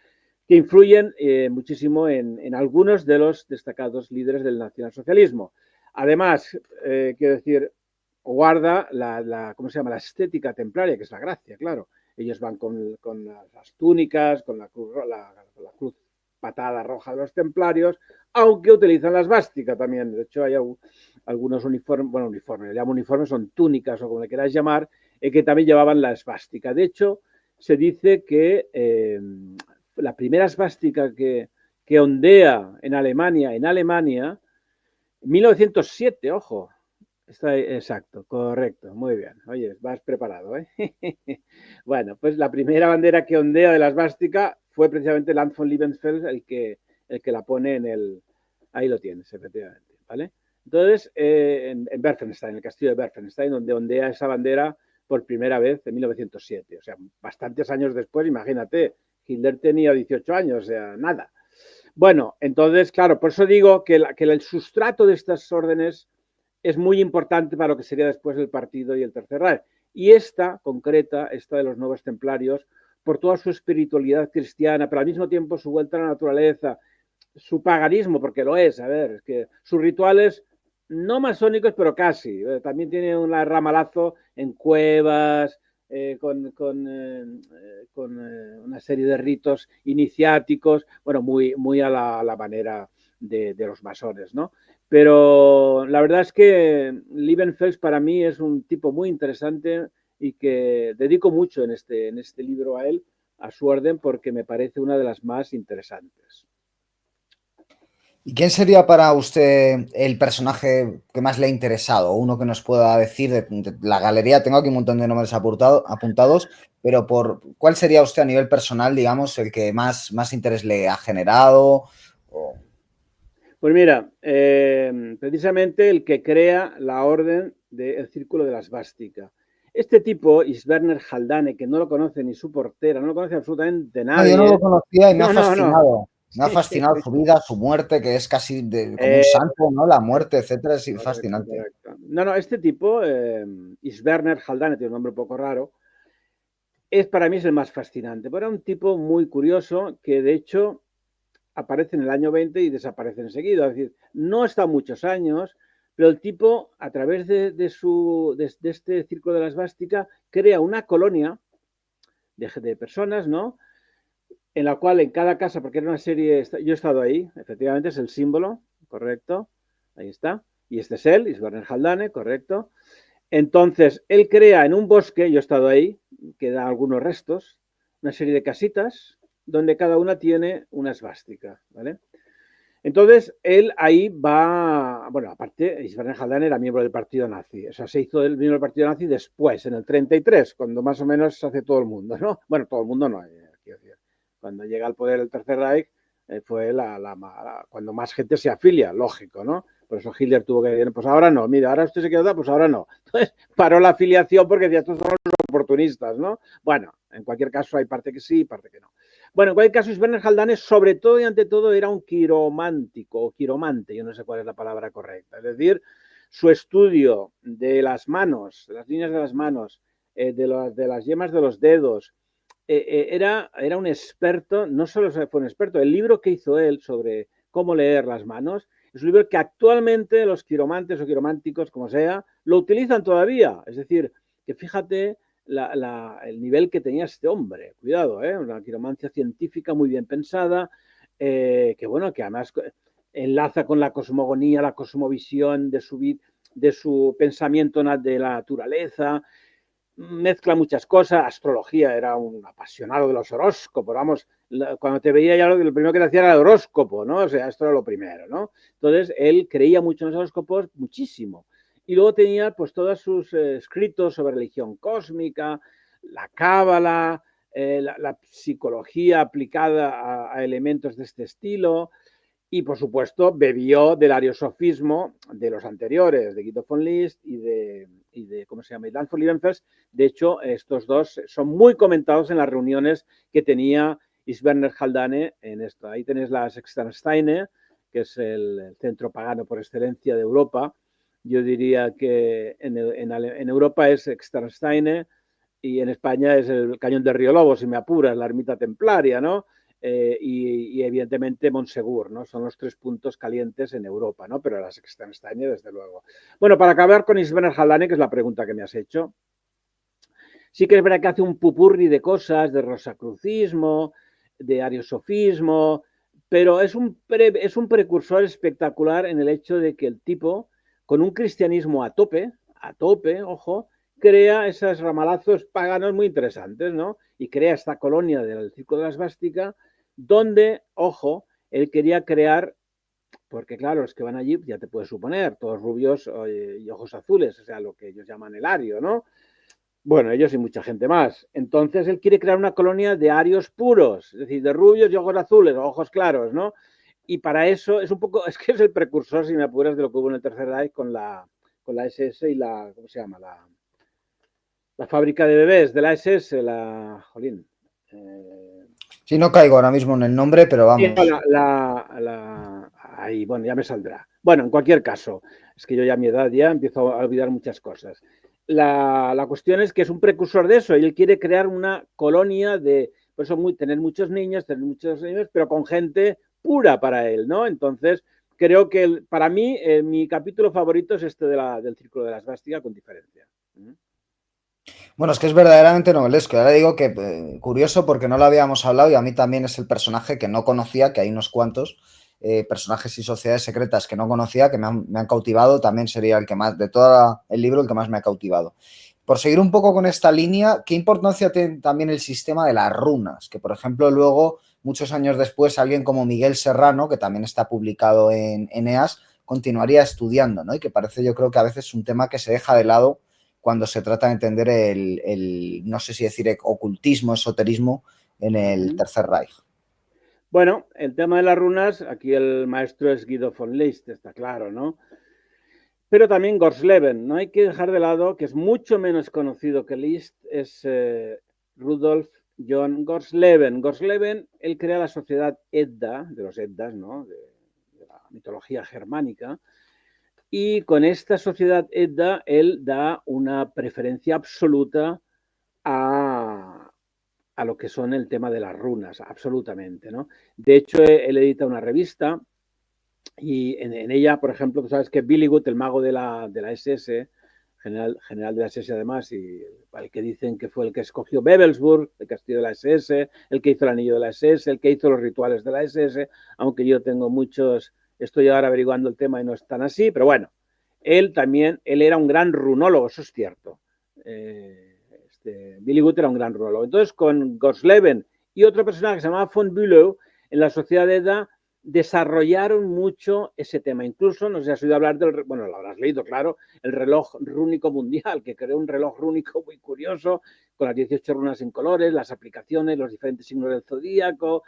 influyen muchísimo en algunos de los destacados líderes del nacionalsocialismo. Además, quiero decir, guarda ¿cómo se llama? La estética templaria, que es la gracia, claro. Ellos van con las túnicas, con la cruz patada roja de los templarios, aunque utilizan la esvástica también. De hecho, hay algunos uniformes, le llamo uniformes, son túnicas o como le queráis llamar, que también llevaban la esvástica. De hecho, se dice que la primera esvástica que ondea en Alemania, 1907, ojo. Está exacto, correcto, muy bien. Oye, vas preparado, ¿eh? Bueno, pues la primera bandera que ondea de la esvástica fue precisamente Lanz von Liebenfels el que la pone ahí lo tienes, efectivamente, ¿vale? Entonces, en Berfenstein, en el castillo de Berfenstein, donde ondea esa bandera por primera vez en 1907. O sea, bastantes años después, imagínate, Hitler tenía 18 años, o sea, nada. Bueno, entonces, claro, por eso digo que el sustrato de estas órdenes es muy importante para lo que sería después el partido y el Tercer Reich. Y esta concreta, esta de los nuevos templarios, por toda su espiritualidad cristiana, pero al mismo tiempo su vuelta a la naturaleza, su paganismo, porque lo es, a ver, es que sus rituales no masónicos, pero casi. También tiene un ramalazo en cuevas, con una serie de ritos iniciáticos, bueno, muy a la manera de los masones, ¿no? Pero la verdad es que Liebenfels para mí es un tipo muy interesante y que dedico mucho en este libro a él, a su orden, porque me parece una de las más interesantes. ¿Y quién sería para usted el personaje que más le ha interesado? Uno que nos pueda decir de la galería. Tengo aquí un montón de nombres apuntados, pero ¿cuál sería usted a nivel personal, digamos, el que más interés le ha generado? O- Pues mira, precisamente el que crea la orden del Círculo de la Svástica. Este tipo, Isberner Haldane, que no lo conoce ni su portera, no lo conoce absolutamente No, yo no lo nadie. conocía y me ha No, no, no. fascinado. Me ha Sí. fascinado su vida, su muerte, que es casi como un Eh, santo, ¿no? La muerte, etcétera, es correcto, fascinante. correcto. No, no, este tipo, Isberner Haldane, tiene un nombre un poco raro, para mí es el más fascinante. Pero era un tipo muy curioso que de hecho aparece en el año 20 y desaparece enseguida. Es decir, no está muchos años, pero el tipo, a través de este círculo de la esvástica, crea una colonia de personas, ¿no? En la cual en cada casa, porque era una serie, yo he estado ahí, efectivamente es el símbolo, correcto, ahí está, y este es él, Isberner Haldane, correcto. Entonces, él crea en un bosque, yo he estado ahí, que da algunos restos, una serie de casitas donde cada una tiene una esvástica, ¿vale? Entonces, él ahí va, bueno, aparte, Isberner Haldane era miembro del partido nazi, o sea, se hizo el miembro del partido nazi después, en el 33, cuando más o menos se hace todo el mundo, ¿no? Bueno, todo el mundo no, quiero decir, cuando llega al poder el Tercer Reich, fue cuando más gente se afilia, lógico, ¿no? Por eso Hitler tuvo que decir, pues ahora no, mira, ahora usted se queda, pues ahora no. Entonces, paró la afiliación porque decía, estos son los oportunistas, ¿no? Bueno, en cualquier caso hay parte que sí y parte que no. Bueno, en cualquier caso, Isberner Haldane, sobre todo y ante todo, era un quiromántico o quiromante, yo no sé cuál es la palabra correcta. Es decir, su estudio de las manos, de las líneas de las manos, de las yemas de los dedos, era un experto, no solo fue un experto, el libro que hizo él sobre cómo leer las manos es un libro que actualmente los quiromantes o quirománticos, como sea, lo utilizan todavía. Es decir, que fíjate el nivel que tenía este hombre. Cuidado, una quiromancia científica muy bien pensada, que bueno, que además enlaza con la cosmogonía, la cosmovisión de su pensamiento de la naturaleza, mezcla muchas cosas, astrología, era un apasionado de los horóscopos, vamos, cuando te veía ya lo primero que te hacía era el horóscopo, ¿no? O sea, esto era lo primero, ¿no? Entonces, él creía mucho en los horóscopos, muchísimo. Y luego tenía pues todos sus escritos sobre religión cósmica, la cábala, la psicología aplicada a elementos de este estilo, y por supuesto bebió del ariosofismo de los anteriores, de Guido von List y de ¿cómo se llama? Y Dan von Liebenfels. De hecho, estos dos son muy comentados en las reuniones que tenía Isberner Haldane en esto. Ahí tenéis la Sextansteine, que es el centro pagano por excelencia de Europa. Yo diría que en Europa es Sextansteine y en España es el Cañón del Río Lobo, si me apuras, la ermita templaria, ¿no? Y evidentemente Monsegur, ¿no? Son los tres puntos calientes en Europa, ¿no? Pero la Sextansteine, desde luego. Bueno, para acabar con Isberner Haldane, que es la pregunta que me has hecho, sí que es verdad que hace un pupurri de cosas, de rosacrucismo, de ariosofismo, pero es un precursor espectacular en el hecho de que el tipo, con un cristianismo a tope, ojo, crea esos ramalazos paganos muy interesantes, ¿no? Y crea esta colonia del Círculo de la Esvástica, donde, ojo, él quería crear, porque claro, los que van allí, ya te puedes suponer, todos rubios y ojos azules, o sea, lo que ellos llaman el ario, ¿no? Bueno, ellos y mucha gente más. Entonces él quiere crear una colonia de arios puros, es decir, de rubios y ojos azules, o ojos claros, ¿no? Y para eso es un poco, es que es el precursor, si me apuras, de lo que hubo en el Tercer Reich con la SS y ¿cómo se llama? La fábrica de bebés de la SS, jolín. Sí, no caigo ahora mismo en el nombre, pero vamos. Ahí, bueno, ya me saldrá. Bueno, en cualquier caso, es que yo ya a mi edad ya empiezo a olvidar muchas cosas. La cuestión es que es un precursor de eso y él quiere crear una colonia por eso tener muchos niños, pero con gente pura para él, ¿no? Entonces, creo que para mí mi capítulo favorito es este del Círculo de la Esvástica, con diferencia. Bueno, es que es verdaderamente novelesco. Ahora digo que curioso porque no lo habíamos hablado y a mí también es el personaje que no conocía, que hay unos cuantos personajes y sociedades secretas que no conocía, que me han cautivado. También sería el que más, de todo el libro, el que más me ha cautivado. por seguir un poco con esta línea, ¿qué importancia tiene también el sistema de las runas? Que, por ejemplo, luego, muchos años después, alguien como Miguel Serrano, que también está publicado en EAS, continuaría estudiando, ¿no? Y que parece, yo creo que a veces un tema que se deja de lado cuando se trata de entender no sé si decir ocultismo, esoterismo en el Tercer Reich. Bueno, el tema de las runas, aquí el maestro es Guido von List, está claro, ¿no? Pero también Gorsleben, no hay que dejar de lado, que es mucho menos conocido que List, es Rudolf John Gorsleben. Gorsleben, él crea la sociedad Edda, de los Eddas, ¿no? De la mitología germánica, y con esta sociedad Edda, él da una preferencia absoluta a lo que son el tema de las runas, absolutamente, ¿no? De hecho, él edita una revista y en ella, por ejemplo, tú sabes que Billy Good, el mago de la SS, general de la SS además, y el que dicen que fue el que escogió Bebelsburg, el castillo de la SS, el que hizo el anillo de la SS, el que hizo los rituales de la SS, aunque yo tengo muchos, estoy ahora averiguando el tema y no es tan así, pero bueno, él era un gran runólogo, eso es cierto. Billy Good era un gran runólogo. Entonces, con Gorsleben y otro personaje que se llamaba von Bülow, en la sociedad de Edda, desarrollaron mucho ese tema. Incluso, no sé si has oído hablar del, bueno, lo habrás leído, claro, el reloj rúnico mundial, que creó un reloj rúnico muy curioso, con las 18 runas en colores, las aplicaciones, los diferentes signos del zodíaco,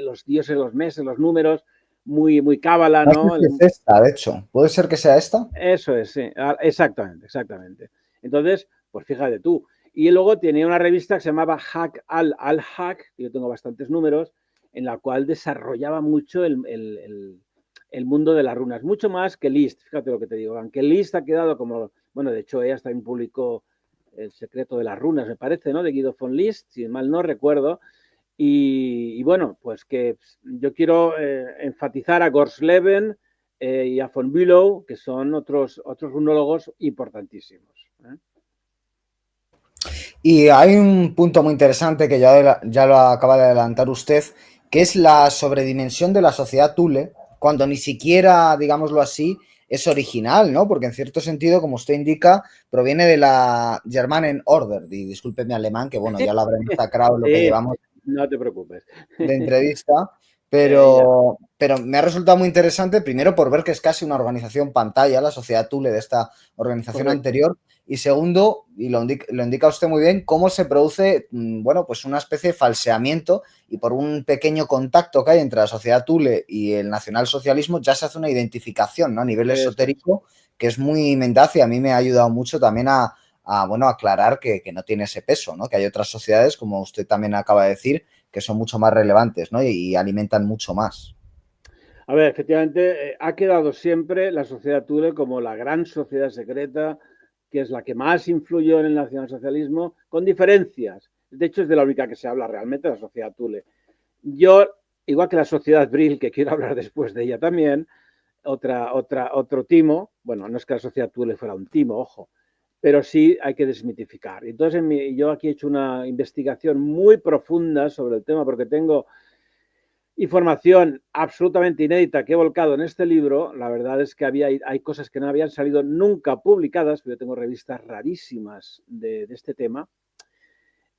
los dioses, los meses, los números, muy, muy cábala, ¿no? Es esta, de hecho. ¿Puede ser que sea esta? Eso es, sí, exactamente, exactamente. Entonces, pues fíjate tú. Y luego tenía una revista que se llamaba Hack al-Hack, que yo tengo bastantes números, en la cual desarrollaba mucho el mundo de las runas, mucho más que List, fíjate lo que te digo, aunque List ha quedado como, bueno, de hecho ella también publicó El secreto de las runas, me parece, ¿no? De Guido von List, si mal no recuerdo, y bueno, pues que yo quiero enfatizar a Gorsleben y a von Bülow, que son otros runólogos importantísimos. Y hay un punto muy interesante que ya lo acaba de adelantar usted, que es la sobredimensión de la sociedad Thule, cuando ni siquiera, digámoslo así, es original, ¿no? Porque en cierto sentido, como usted indica, proviene de la Germanen Order, y disculpe mi alemán, que bueno, ya lo habré masacrado en lo que Sí, llevamos no te preocupes. de entrevista, Ya. pero me ha resultado muy interesante, primero por ver que es casi una organización pantalla, la sociedad Thule de esta organización Correcto. anterior, y segundo, y lo indica usted muy bien, cómo se produce, bueno, pues una especie de falseamiento y por un pequeño contacto que hay entre la sociedad Thule y el nacionalsocialismo ya se hace una identificación, ¿no? A nivel Eso es. esotérico que es muy mendaz y a mí me ha ayudado mucho también bueno, aclarar que no tiene ese peso, ¿no? Que hay otras sociedades, como usted también acaba de decir, que son mucho más relevantes, ¿no? Y alimentan mucho más. A ver, efectivamente, ha quedado siempre la sociedad Thule como la gran sociedad secreta, que es la que más influyó en el nacionalsocialismo, con diferencias. De hecho, es de la única que se habla realmente, la sociedad Thule. Yo, igual que la sociedad Brill, que quiero hablar después de ella también, otro timo, bueno, no es que la sociedad Thule fuera un timo, ojo, pero sí hay que desmitificar. Entonces, yo aquí he hecho una investigación muy profunda sobre el tema porque tengo información absolutamente inédita que he volcado en este libro. La verdad es que hay cosas que no habían salido nunca publicadas, pero yo tengo revistas rarísimas de este tema.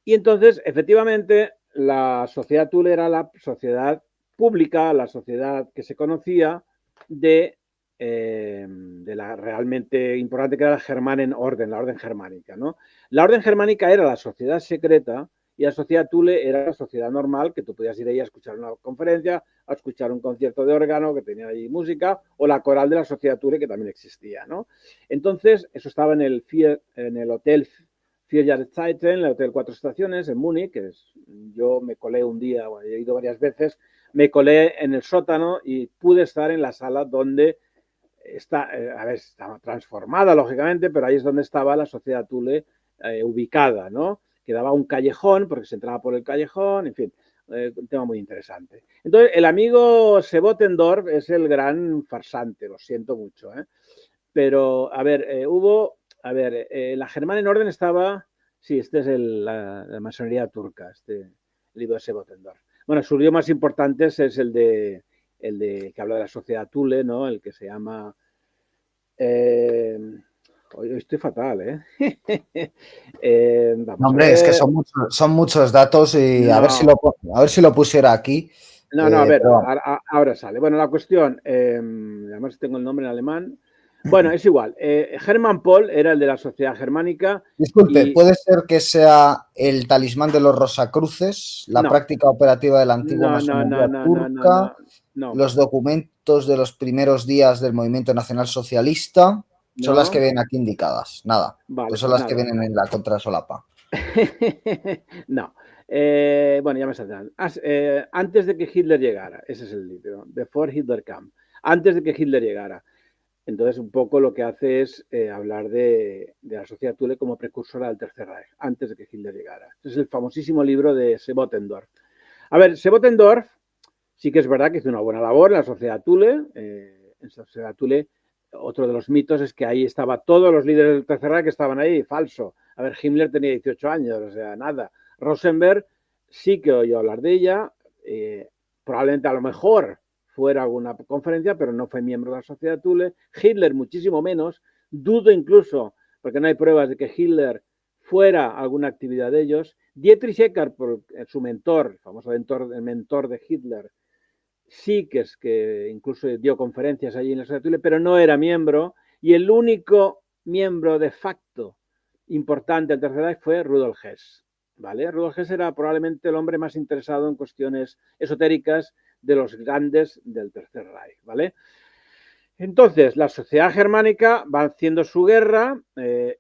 Y entonces, efectivamente, la sociedad Thule era la sociedad pública, la sociedad que se conocía de la realmente importante que era la Germanen Orden, la orden germánica, ¿no? La orden germánica era la sociedad secreta y la sociedad Thule era la sociedad normal, que tú podías ir ahí a escuchar una conferencia, a escuchar un concierto de órgano que tenía ahí música, o la coral de la sociedad Thule, que también existía, ¿no? Entonces, eso estaba en el hotel Vierjahrzeiten, en el Hotel Cuatro Estaciones, en Múnich, yo me colé un día, bueno, he ido varias veces, me colé en el sótano y pude estar en la sala donde estaba transformada, lógicamente, pero ahí es donde estaba la sociedad Thule ubicada, ¿no? Quedaba un callejón, porque se entraba por el callejón, en fin, un tema muy interesante. Entonces, el amigo Sebotendorf es el gran farsante, lo siento mucho, ¿eh? Pero, a ver, la Germana en Orden estaba, sí, este es la masonería turca, el libro de Sebotendorf. Bueno, su libro más importante es el de que habla de la sociedad Thule, ¿no? El que se llama Hoy estoy fatal, ¿eh? No, Vamos a hombre, es que ver. son muchos datos y No, a ver si lo pusiera aquí. a ver, Pero vamos. ahora sale. Bueno, la cuestión, además tengo el nombre en alemán. Bueno, es igual. Hermann Pohl era el de la Sociedad Germánica Disculpe, y ¿puede ser que sea el talismán de los Rosacruces, la no, práctica operativa de la antigua no, no, no, masonería no, no, no, turca, no, no, los documentos de los primeros días del movimiento nacional socialista? Son las que no. vienen aquí indicadas. Nada, Vale, pues son pues las que nada. vienen en la contrasolapa. No. Bueno, ya me saldrán. Antes de que Hitler llegara, ese es el libro, Before Hitler Came. Antes de que Hitler llegara. Entonces, un poco lo que hace es hablar de la sociedad Thule como precursora del Tercer Reich, antes de que Hitler llegara. Este es el famosísimo libro de Sebotendorf. A ver, Sebotendorf sí que es verdad que hizo una buena labor en la sociedad Thule. En la sociedad Thule, otro de los mitos es que ahí estaban todos los líderes del Tercer Reich que estaban ahí. Falso. A ver, Himmler tenía 18 años, o sea, nada. Rosenberg sí que oyó hablar de ella. Probablemente a lo mejor fuera alguna conferencia, pero no fue miembro de la sociedad Thule. Hitler muchísimo menos. Dudo incluso, porque no hay pruebas de que Hitler fuera alguna actividad de ellos. Dietrich Eckart, su mentor, el famoso el mentor de Hitler, sí que es que incluso dio conferencias allí en la sociedad Thule, pero no era miembro. Y el único miembro de facto importante del Tercer Reich fue Rudolf Hess. ¿Vale? Rudolf Hess era probablemente el hombre más interesado en cuestiones esotéricas de los grandes del Tercer Reich. ¿Vale? Entonces, la sociedad germánica va haciendo su guerra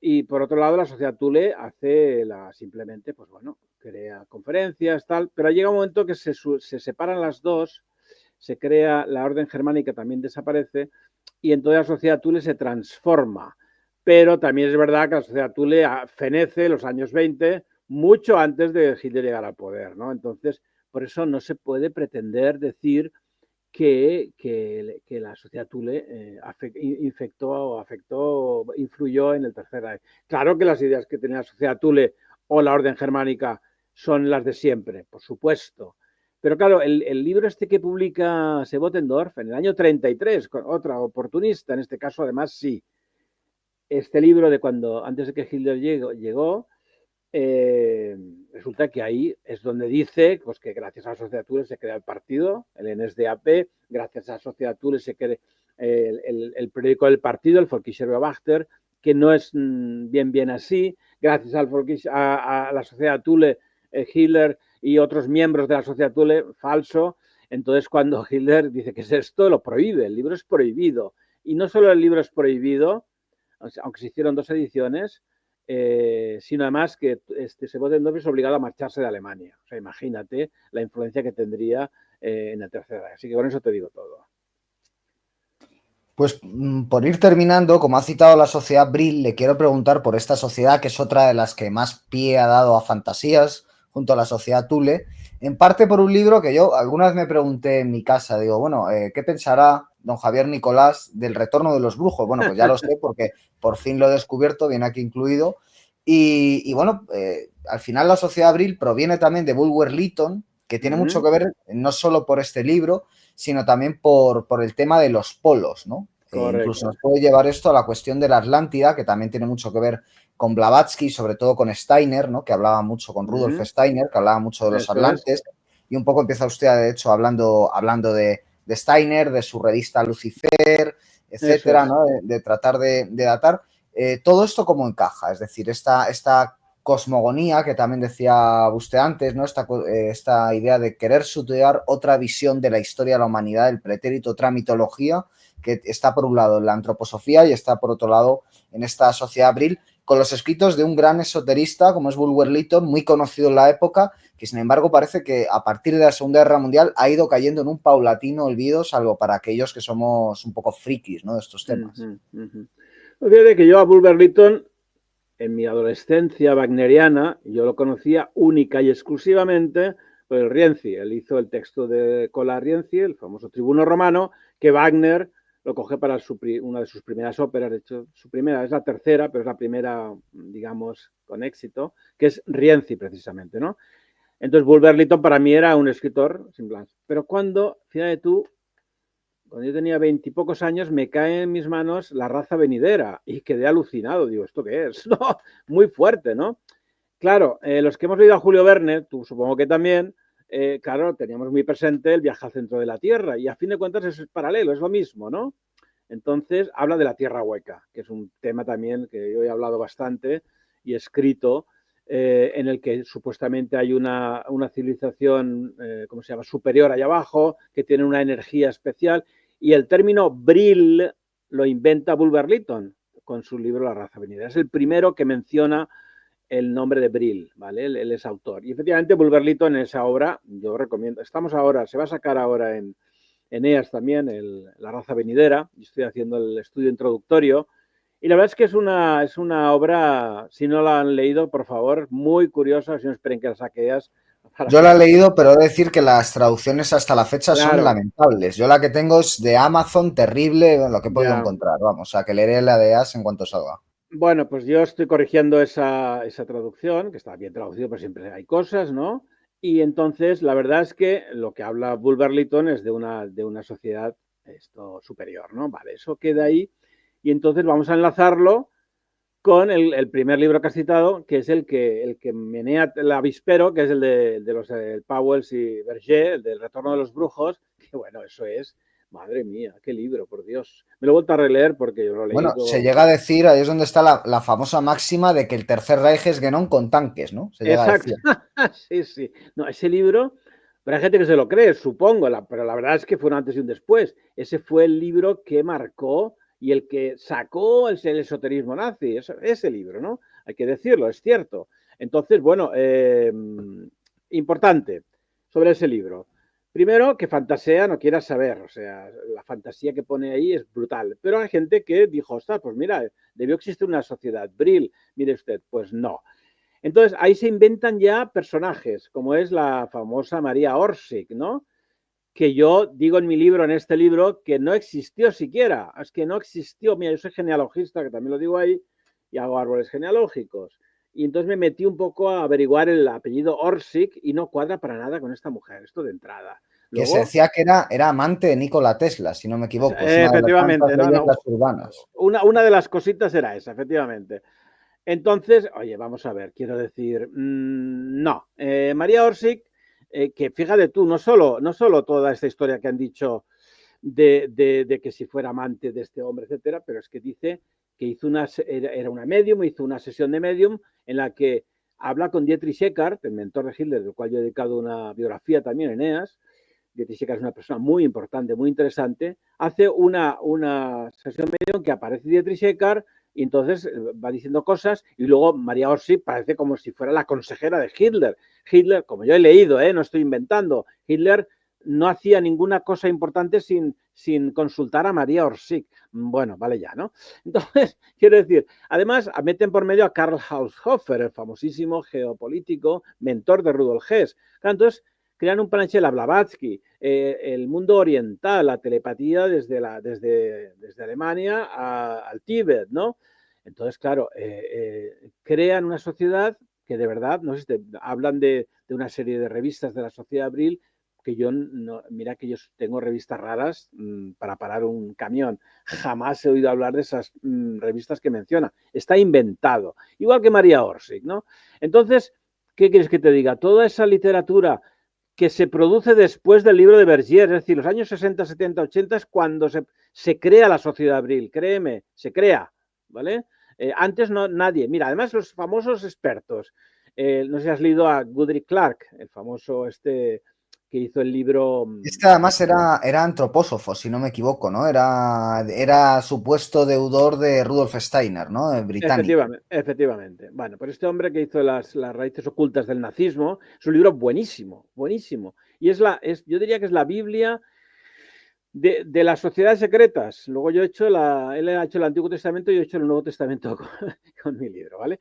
y por otro lado la sociedad Thule hace simplemente, pues bueno, crea conferencias, tal, pero llega un momento que se separan las dos, se crea la orden germánica, también desaparece y entonces la sociedad Thule se transforma. Pero también es verdad que la sociedad Thule fenece en los años 20, mucho antes de Hitler llegar al poder, ¿no? Entonces, por eso no se puede pretender decir que la sociedad Thule influyó en el Tercer Reich. Claro que las ideas que tenía la sociedad Thule o la orden germánica son las de siempre, por supuesto. Pero claro, el libro este que publica Sebotendorf en el año 33, con otra oportunista, en este caso además sí, este libro de cuando antes de que Hitler llegó resulta que ahí es donde dice pues, que gracias a la sociedad Thule se crea el partido, el NSDAP, gracias a la sociedad Thule se crea el periódico del partido, el Volkischer Beobachter, que no es bien así, gracias a la sociedad Thule, Hitler y otros miembros de la sociedad Thule, falso. Entonces cuando Hitler dice que es esto, lo prohíbe, el libro es prohibido. Y no solo el libro es prohibido, aunque se hicieron 2 ediciones, sino además que Sebotendorf es obligado a marcharse de Alemania. O sea, imagínate la influencia que tendría en el Tercer Reich. Así que con eso te digo todo. Pues por ir terminando, como ha citado la sociedad Brill, le quiero preguntar por esta sociedad, que es otra de las que más pie ha dado a fantasías, junto a la sociedad Thule, en parte por un libro que yo alguna vez me pregunté en mi casa, digo, bueno, ¿qué pensará don Javier Nicolás del retorno de los brujos? Bueno, pues ya lo sé porque por fin lo he descubierto, viene aquí incluido. Y bueno, al final la sociedad Brill proviene también de Bulwer Lytton, que tiene mucho que ver no solo por este libro, sino también por el tema de los polos, ¿no? Incluso Correcto. nos puede llevar esto a la cuestión de la Atlántida, que también tiene mucho que ver con Blavatsky, sobre todo con Steiner, ¿no? Que hablaba mucho con Rudolf Steiner, que hablaba mucho de los Eso es. atlantes. Y un poco empieza usted, de hecho, hablando de Steiner, de su revista Lucifer, Eso etcétera, es. ¿no? De tratar de datar. Todo esto como encaja, es decir, esta cosmogonía que también decía usted antes, ¿no? Esta idea de querer estudiar otra visión de la historia de la humanidad, del pretérito, otra mitología, que está por un lado en la antroposofía y está por otro lado en esta sociedad Brill, con los escritos de un gran esoterista como es Bulwer Lytton, muy conocido en la época, que sin embargo parece que a partir de la Segunda Guerra Mundial ha ido cayendo en un paulatino olvido, salvo para aquellos que somos un poco frikis, ¿no? De estos temas. Fíjate que yo a Bulwer Lytton en mi adolescencia wagneriana, yo lo conocía única y exclusivamente por el Rienzi. Él hizo el texto de Cola Rienzi, el famoso tribuno romano, que Wagner lo coge para una de sus primeras óperas. De hecho, su primera es la tercera, pero es la primera, digamos, con éxito, que es Rienzi, precisamente, ¿no? Entonces, Bulwer Lytton para mí era un escritor sin plan. Pero cuando, fíjate tú, cuando yo tenía 20 y pocos años, me cae en mis manos La raza venidera y quedé alucinado. Digo, ¿esto qué es? No, muy fuerte, ¿no? Claro, los que hemos leído a Julio Verne, tú supongo que también, claro, teníamos muy presente el viaje al centro de la Tierra y a fin de cuentas es paralelo, es lo mismo, ¿no? Entonces habla de la Tierra hueca, que es un tema también que yo he hablado bastante y he escrito, en el que supuestamente hay una civilización, ¿cómo se llama?, superior allá abajo, que tiene una energía especial, y el término Brill lo inventa Bulwer Lytton con su libro La raza venidera. Es el primero que menciona el nombre de Brill, ¿vale? Él es autor. Y efectivamente, Bulwer Lytton en esa obra, yo recomiendo, estamos ahora, se va a sacar ahora en Eneas también, La raza venidera, y estoy haciendo el estudio introductorio. Y la verdad es que es una obra, si no la han leído, por favor, muy curiosa, si no esperen que la saqueas. Yo la he leído, pero he de decir que las traducciones hasta la fecha son Claro, lamentables. Yo la que tengo es de Amazon, terrible, lo que he podido ya. encontrar, vamos, o sea, que leeré la de As en cuanto salga. Bueno, pues yo estoy corrigiendo esa traducción, que está bien traducido, pero siempre hay cosas, ¿no? Y entonces, la verdad es que lo que habla Bulwer Lytton es de una sociedad esto superior, ¿no? Vale, eso queda ahí. Y entonces vamos a enlazarlo con el primer libro que has citado, que es el que menea el avispero, que es el de los Powells y Berger, el del Retorno de los Brujos, que bueno, eso es, madre mía, qué libro, por Dios. Me lo he vuelto a releer porque yo lo he Bueno, se leído. llega a decir, ahí es donde está la famosa máxima de que el Tercer Reich es Genón con tanques, ¿no? Se llega a Exacto, decir. sí, sí. No, ese libro, pero hay gente que se lo cree, supongo, pero la verdad es que fue un antes y un después. Ese fue el libro que marcó y el que sacó el esoterismo nazi, ese libro, ¿no? Hay que decirlo, es cierto. Entonces, bueno, importante sobre ese libro. Primero, que fantasea no quiera saber, o sea, la fantasía que pone ahí es brutal. Pero hay gente que dijo, ostras, pues mira, debió existir una sociedad, Brill, mire usted, pues no. Entonces, ahí se inventan ya personajes, como es la famosa María Orsic, ¿no? Que yo digo en mi libro, en este libro, que no existió siquiera. Es que no existió. Mira, yo soy genealogista, que también lo digo ahí, y hago árboles genealógicos. Y entonces me metí un poco a averiguar el apellido Orsic y no cuadra para nada con esta mujer, esto de entrada. Que se Luego, decía que era amante de Nikola Tesla, si no me equivoco. Es una de las tantas efectivamente, no, leyendas no. urbanas. Una de las cositas era esa, efectivamente. Entonces, oye, vamos a ver, quiero decir, no. María Orsic, que fíjate tú, no solo toda esta historia que han dicho de que si fuera amante de este hombre, etcétera, pero es que dice que era una medium, hizo una sesión de medium en la que habla con Dietrich Eckart, el mentor de Hitler, del cual yo he dedicado una biografía también en EAS. Dietrich Eckart es una persona muy importante, muy interesante. Hace una sesión medium que aparece Dietrich Eckart y entonces va diciendo cosas y luego María Orsi parece como si fuera la consejera de Hitler. Hitler, como yo he leído, no estoy inventando, Hitler no hacía ninguna cosa importante sin consultar a María Orsic. Bueno, vale ya, ¿no? Entonces, quiero decir, además meten por medio a Karl Haushofer, el famosísimo geopolítico, mentor de Rudolf Hess. Entonces, crean un planche, la Blavatsky, el mundo oriental, la telepatía desde Alemania al Tíbet, ¿no? Entonces, claro, crean una sociedad que de verdad, no sé, hablan de una serie de revistas de la Sociedad Abril, que yo, no, mira que yo tengo revistas raras para parar un camión. Jamás he oído hablar de esas revistas que menciona. Está inventado. Igual que María Orsic, ¿no? Entonces, ¿qué quieres que te diga? Toda esa literatura que se produce después del libro de Bergier, es decir, los años 60, 70, 80 es cuando se crea la Sociedad Abril, créeme, se crea, ¿vale? Antes no nadie. Mira, además los famosos expertos, no sé si has leído a Goodrich Clark, el famoso que hizo el libro. Este además era antropósofo, si no me equivoco, ¿no? Era supuesto deudor de Rudolf Steiner, ¿no? Británico. Efectivamente, efectivamente. Bueno, pues este hombre que hizo las raíces ocultas del nazismo, es un libro buenísimo, buenísimo. Y yo diría que es la Biblia de las sociedades secretas. Luego él ha hecho el Antiguo Testamento y yo he hecho el Nuevo Testamento con mi libro, ¿vale?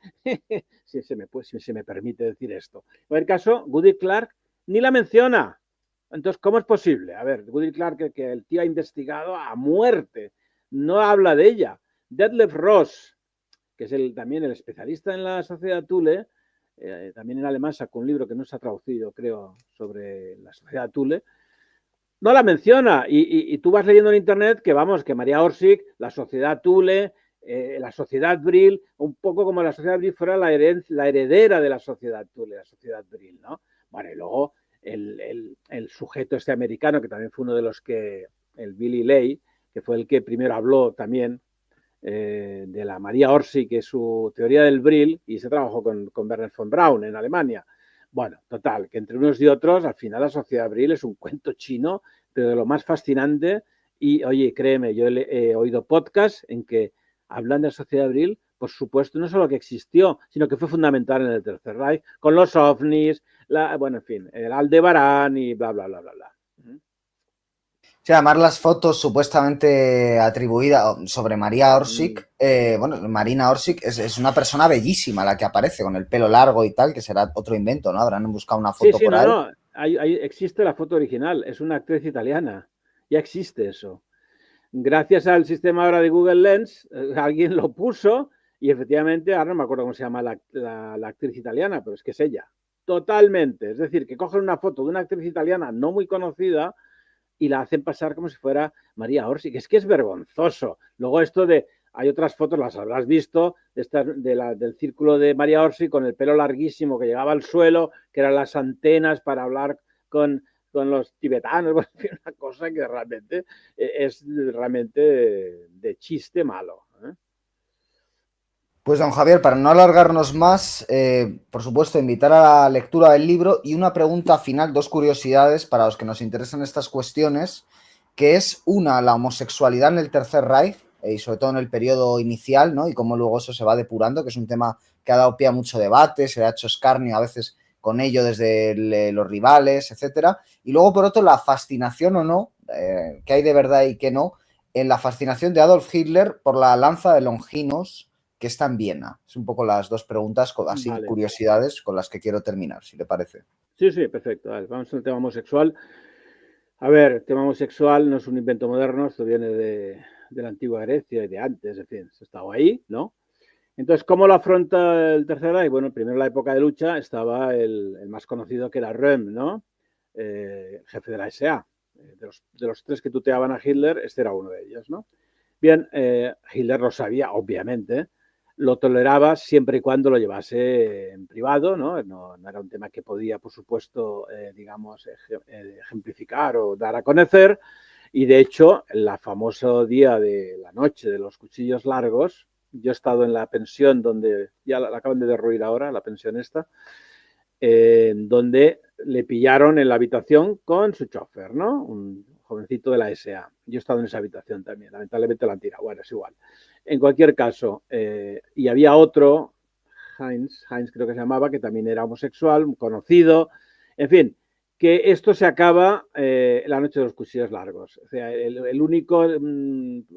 si se me permite decir esto. En el caso, Goodrich Clark ni la menciona. Entonces, ¿cómo es posible? A ver, Goodrich Clark, que el tío ha investigado a muerte, no habla de ella. Detlef Ross, que es también el especialista en la sociedad Thule, también en alemán sacó un libro que no se ha traducido, creo, sobre la sociedad Thule, No la menciona. Y tú vas leyendo en internet que, vamos, que María Orsic, la sociedad Thule, la sociedad Brill, un poco como la sociedad Brill fuera la heredera de la sociedad Thule, la sociedad Brill, ¿no? Bueno, y luego el sujeto este americano, que también fue uno de los que, el Billy Lay, que fue el que primero habló también de la María Orsic, que es su teoría del Brill, y se trabajó con Werner von Braun en Alemania. Bueno, total, que entre unos y otros, al final la sociedad Brill es un cuento chino, pero de lo más fascinante. Y, oye, créeme, yo he oído podcasts en que hablan de la sociedad Brill, por supuesto, no solo que existió, sino que fue fundamental en el Tercer Reich, con los ovnis, bueno, en fin, el Aldebarán y bla, bla, bla, bla, bla. Sí, además las fotos supuestamente atribuidas sobre María Orsic, bueno, Marina Orsic es una persona bellísima la que aparece con el pelo largo y tal, que será otro invento, ¿no? Habrán buscado una Sí, foto sí, por no, ahí. no, existe la foto original, es una actriz italiana, ya existe eso. Gracias al sistema ahora de Google Lens, alguien lo puso y efectivamente, ahora no me acuerdo cómo se llama la actriz italiana, pero es que es ella, totalmente. Es decir, que cogen una foto de una actriz italiana no muy conocida y la hacen pasar como si fuera María Orsi, que es vergonzoso. Luego esto de, hay otras fotos, las habrás visto, del círculo de María Orsi con el pelo larguísimo que llegaba al suelo, que eran las antenas para hablar con los tibetanos, una cosa que realmente es realmente de chiste malo. Pues don Javier, para no alargarnos más, por supuesto, invitar a la lectura del libro y una pregunta final, dos curiosidades para los que nos interesan estas cuestiones, que es una, la homosexualidad en el Tercer Reich, y sobre todo en el periodo inicial, ¿no? Y cómo luego eso se va depurando, que es un tema que ha dado pie a mucho debate, se ha hecho escarnio a veces con ello desde los rivales, etcétera. Y luego, por otro, la fascinación o no, que hay de verdad y que no, en la fascinación de Adolf Hitler por la lanza de Longinos que está en Viena. Es un poco las dos preguntas, así Vale. curiosidades con las que quiero terminar, si le parece. Sí, sí, perfecto. Vale, vamos al tema homosexual. A ver, el tema homosexual no es un invento moderno, esto viene de la antigua Grecia y de antes, en fin, se estaba ahí, ¿no? Entonces, ¿cómo lo afronta el Tercer Reich? Bueno, primero en la época de lucha estaba el más conocido que era Röhm, ¿no? Jefe de la SA. De los tres que tuteaban a Hitler, este era uno de ellos, ¿no? Bien, Hitler lo sabía, obviamente, lo toleraba siempre y cuando lo llevase en privado, ¿no? No era un tema que podía, por supuesto, digamos, ejemplificar o dar a conocer. Y de hecho, el famoso día de la noche de los cuchillos largos, yo he estado en la pensión donde, ya la acaban de derruir ahora, la pensión esta, donde le pillaron en la habitación con su chofer, ¿no? Un jovencito de la SA. Yo he estado en esa habitación también, lamentablemente la han tirado, bueno, es igual. En cualquier caso, y había otro, Heinz creo que se llamaba, que también era homosexual, conocido, en fin, que esto se acaba la noche de los cuchillos largos. O sea, el único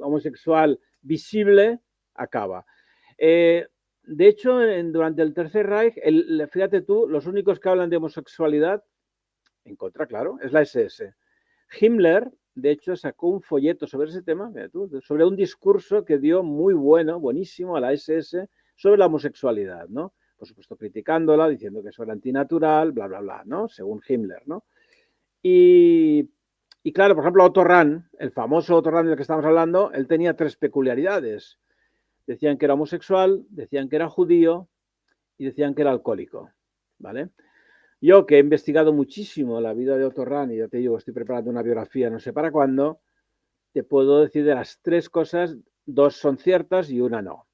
homosexual visible acaba. De hecho, durante el Tercer Reich, fíjate tú, los únicos que hablan de homosexualidad, en contra, claro, es la SS. Himmler, de hecho, sacó un folleto sobre ese tema, mira tú, sobre un discurso que dio muy bueno, buenísimo a la SS sobre la homosexualidad, ¿no? Por supuesto, criticándola, diciendo que eso era antinatural, bla, bla, bla, ¿no? Según Himmler, ¿no? Y claro, por ejemplo, Otto Rahn, el famoso Otto Rahn del que estamos hablando, él tenía tres peculiaridades. Decían que era homosexual, decían que era judío y decían que era alcohólico, ¿vale? Yo, que he investigado muchísimo la vida de Otto Rahn y ya te digo, estoy preparando una biografía no sé para cuándo, te puedo decir de las tres cosas, dos son ciertas y una no.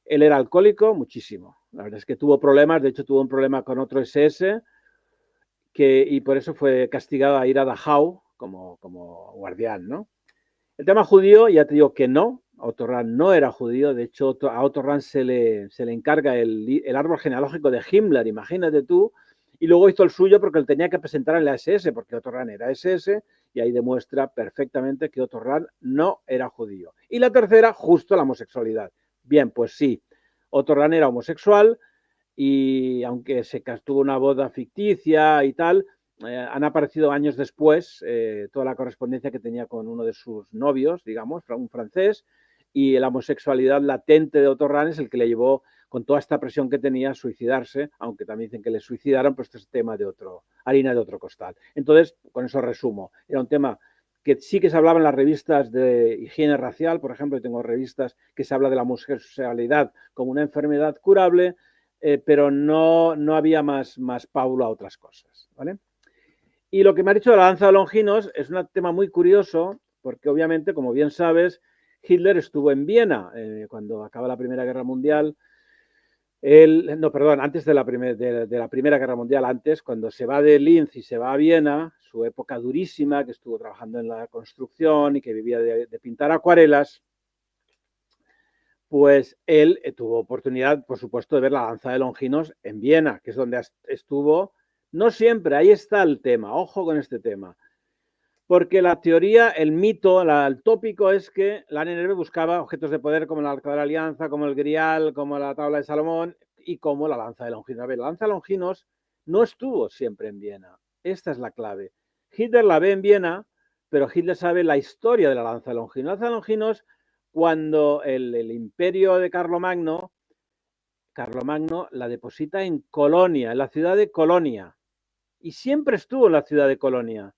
Él era alcohólico muchísimo. La verdad es que tuvo problemas, de hecho tuvo un problema con otro SS y por eso fue castigado a ir a Dachau como guardián, ¿no? El tema judío, ya te digo que no, Otto Rahn no era judío, de hecho a Otto Rahn se le encarga el árbol genealógico de Himmler, imagínate tú, y luego hizo el suyo porque él tenía que presentar en la SS, porque Otto Rahn era SS, y ahí demuestra perfectamente que Otto Rahn no era judío. Y la tercera, justo la homosexualidad. Bien, pues sí, Otto Rahn era homosexual, y aunque se tuvo una boda ficticia y tal, han aparecido años después toda la correspondencia que tenía con uno de sus novios, digamos, un francés, y la homosexualidad latente de Otto Rahn es el que le llevó, con toda esta presión que tenía, a suicidarse, aunque también dicen que le suicidaron, pues este es tema de harina de otro costal. Entonces, con eso resumo, era un tema que sí que se hablaba en las revistas de higiene racial, por ejemplo, yo tengo revistas que se habla de la homosexualidad como una enfermedad curable, pero no había más paulo a otras cosas, ¿vale? Y lo que me ha dicho de la danza de Longinos es un tema muy curioso, porque obviamente, como bien sabes, Hitler estuvo en Viena cuando acaba la Primera Guerra Mundial. Antes de la Primera Guerra Mundial, cuando se va de Linz y se va a Viena, su época durísima, que estuvo trabajando en la construcción y que vivía de pintar acuarelas, pues él tuvo oportunidad, por supuesto, de ver la danza de Longinos en Viena, que es donde estuvo. No siempre, ahí está el tema, ojo con este tema. Porque la teoría, el mito, el tópico es que la NNB buscaba objetos de poder como el Arca de la Alianza, como el Grial, como la Tabla de Salomón y como la lanza de Longinos. A ver, la lanza de Longinos no estuvo siempre en Viena. Esta es la clave. Hitler la ve en Viena, pero Hitler sabe la historia de la lanza de Longinos. La lanza de Longinos, cuando el imperio de Carlomagno la deposita en Colonia, en la ciudad de Colonia. Y siempre estuvo en la ciudad de Colonia.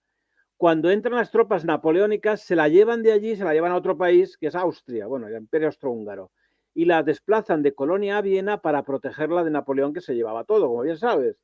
Cuando entran las tropas napoleónicas, se la llevan de allí, se la llevan a otro país, que es Austria, bueno, el Imperio Austrohúngaro, y la desplazan de Colonia a Viena para protegerla de Napoleón, que se llevaba todo, como bien sabes.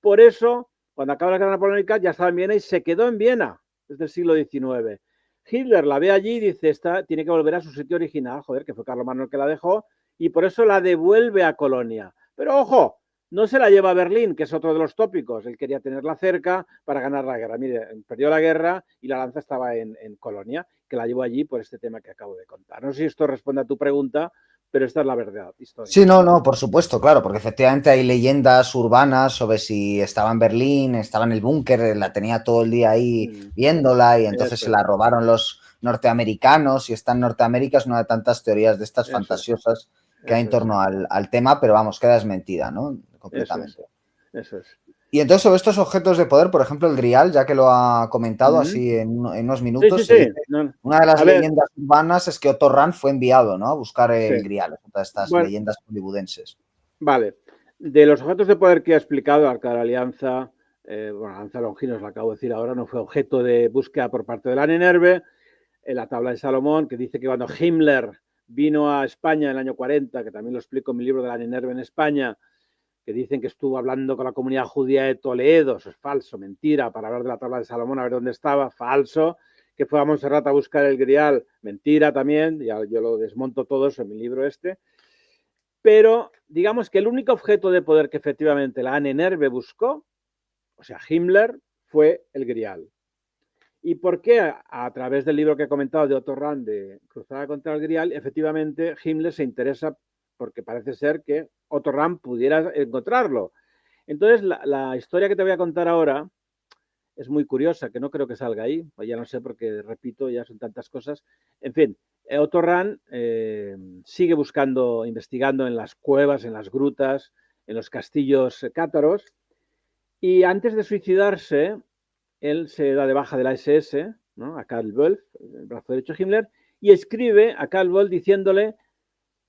Por eso, cuando acaba la guerra napoleónica, ya estaba en Viena y se quedó en Viena desde el siglo XIX. Hitler la ve allí y dice, esta tiene que volver a su sitio original, joder, que fue Carlomagno el que la dejó, y por eso la devuelve a Colonia. Pero ojo, no se la lleva a Berlín, que es otro de los tópicos. Él quería tenerla cerca para ganar la guerra. Mire, perdió la guerra y la lanza estaba en Colonia, que la llevó allí por este tema que acabo de contar. No sé si esto responde a tu pregunta, pero esta es la verdad histórica. Sí, no, por supuesto, claro, porque efectivamente hay leyendas urbanas sobre si estaba en Berlín, estaba en el búnker, la tenía todo el día ahí viéndola y entonces se la robaron los norteamericanos y está en Norteamérica. Es una de tantas teorías de estas fantasiosas que hay en torno al tema, pero vamos, queda desmentida, ¿no? Completamente. Eso es. Y entonces sobre estos objetos de poder, por ejemplo, el Grial, ya que lo ha comentado así en unos minutos, Sí. dice, una de las leyendas urbanas es que Otto Rahn fue enviado, ¿no?, a buscar el Grial, todas estas leyendas hollywoodenses. Vale. De los objetos de poder que ha explicado, el Arca de la Alianza, la Lanza de Longinos, lo acabo de decir ahora, no fue objeto de búsqueda por parte de la NNRB. La Tabla de Salomón, que dice que cuando Himmler vino a España en el año 40, que también lo explico en mi libro de la NNRB en España, que dicen que estuvo hablando con la comunidad judía de Toledo, eso es falso, mentira, para hablar de la Tabla de Salomón, a ver dónde estaba, falso, que fue a Montserrat a buscar el Grial, mentira también, ya yo lo desmonto todo eso en mi libro este, pero digamos que el único objeto de poder que efectivamente la NNRB buscó, o sea, Himmler, fue el Grial. ¿Y por qué? A través del libro que he comentado de Otto Rahn, de Cruzada contra el Grial, efectivamente Himmler se interesa porque parece ser que Otto Rahn pudiera encontrarlo. Entonces, la historia que te voy a contar ahora es muy curiosa, que no creo que salga ahí, ya no sé porque, repito, ya son tantas cosas. En fin, Otto Rahn sigue buscando, investigando en las cuevas, en las grutas, en los castillos cátaros, y antes de suicidarse, él se da de baja de la SS, ¿no?, a Karl Wolff, el brazo derecho de Himmler, y escribe a Karl Wolff diciéndole,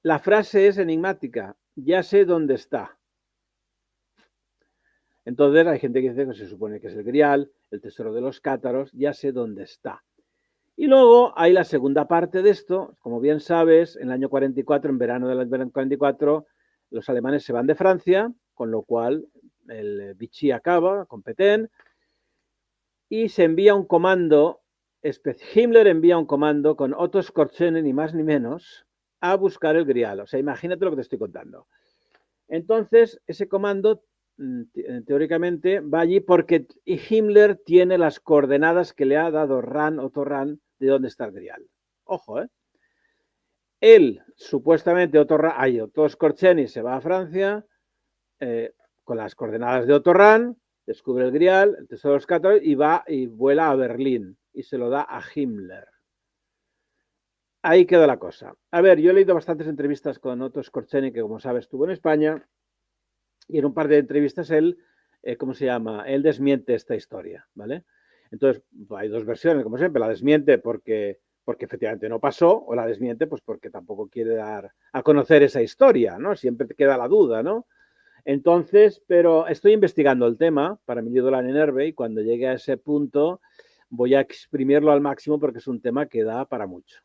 la frase es enigmática, ya sé dónde está. Entonces hay gente que dice que se supone que es el Grial, el tesoro de los cátaros, ya sé dónde está. Y luego hay la segunda parte de esto, como bien sabes, en el año 44, en verano del año 44, los alemanes se van de Francia, con lo cual el Vichy acaba con Pétain, y se envía un comando, Himmler envía un comando con Otto Skorzeny, ni más ni menos, a buscar el Grial. O sea, imagínate lo que te estoy contando. Entonces, ese comando, teóricamente, va allí porque Himmler tiene las coordenadas que le ha dado Otto Rahn, de dónde está el Grial. Ojo, ¿eh? Él, supuestamente, Otto Skorzeny se va a Francia con las coordenadas de Otto Rahn, descubre el Grial, el tesoro de los cátaros, y va y vuela a Berlín y se lo da a Himmler. Ahí queda la cosa. A ver, yo he leído bastantes entrevistas con Otto Skorzeny, que como sabes estuvo en España, y en un par de entrevistas él, ¿cómo se llama? Él desmiente esta historia, ¿vale? Entonces, hay dos versiones, como siempre. La desmiente porque porque efectivamente no pasó, o la desmiente, pues porque tampoco quiere dar a conocer esa historia, ¿no? Siempre te queda la duda, ¿no? Entonces, pero estoy investigando el tema para mi libro La Nerve y cuando llegue a ese punto voy a exprimirlo al máximo porque es un tema que da para mucho.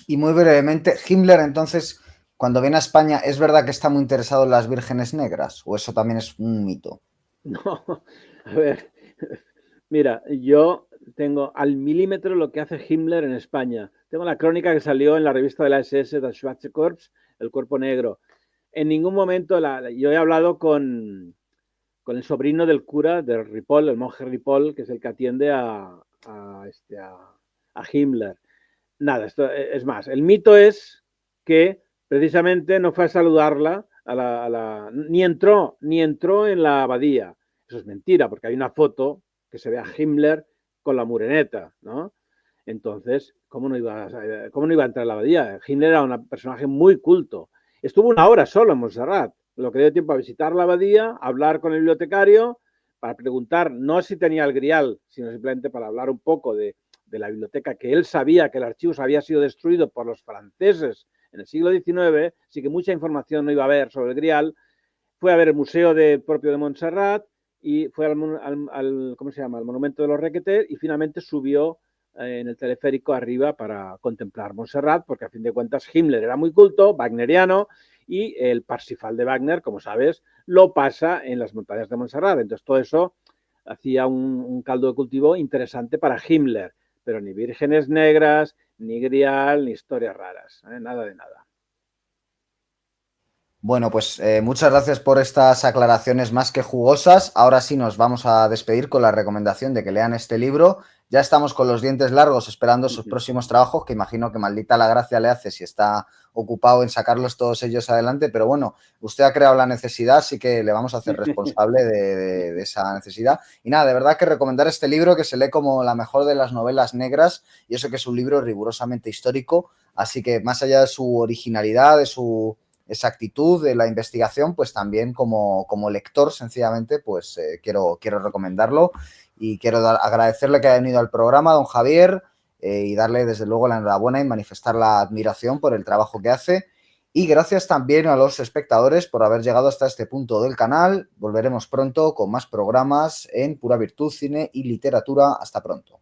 Y muy brevemente, Himmler, entonces, cuando viene a España, ¿es verdad que está muy interesado en las vírgenes negras? ¿O eso también es un mito? No, a ver, mira, yo tengo al milímetro lo que hace Himmler en España. Tengo la crónica que salió en la revista de la SS, Das Schwarze Korps, el cuerpo negro. En ningún momento, yo he hablado con el sobrino del cura de Ripoll, el monje Ripoll, que es el que atiende a Himmler. Nada, esto es más, el mito es que precisamente no fue a saludarla, ni entró en la abadía. Eso es mentira, porque hay una foto que se ve a Himmler con la mureneta, ¿no? Entonces, ¿cómo no iba a entrar en la abadía? Himmler era un personaje muy culto. Estuvo una hora solo en Montserrat, lo que dio tiempo a visitar la abadía, hablar con el bibliotecario, para preguntar no si tenía el grial, sino simplemente para hablar un poco de la biblioteca, que él sabía que el archivo había sido destruido por los franceses en el siglo XIX, así que mucha información no iba a haber sobre el grial. Fue a ver el museo propio de Montserrat y fue ¿cómo se llama? Al monumento de los Requetés y finalmente subió en el teleférico arriba para contemplar Montserrat, porque a fin de cuentas Himmler era muy culto, wagneriano, y el Parsifal de Wagner, como sabes, lo pasa en las montañas de Montserrat. Entonces todo eso hacía un caldo de cultivo interesante para Himmler, pero ni vírgenes negras, ni grial, ni historias raras, nada de nada. Bueno, pues muchas gracias por estas aclaraciones más que jugosas. Ahora sí nos vamos a despedir con la recomendación de que lean este libro. Ya estamos con los dientes largos esperando sus próximos trabajos, que imagino que maldita la gracia le hace si está ocupado en sacarlos todos ellos adelante, pero bueno, usted ha creado la necesidad, así que le vamos a hacer responsable de esa necesidad. Y nada, de verdad que recomendar este libro, que se lee como la mejor de las novelas negras, y eso que es un libro rigurosamente histórico, así que más allá de su originalidad, de su exactitud de la investigación, pues también como lector, sencillamente, pues quiero recomendarlo y quiero agradecerle que haya venido al programa, don Javier, y darle desde luego la enhorabuena y manifestar la admiración por el trabajo que hace. Y gracias también a los espectadores por haber llegado hasta este punto del canal. Volveremos pronto con más programas en Pura Virtud, Cine y Literatura. Hasta pronto.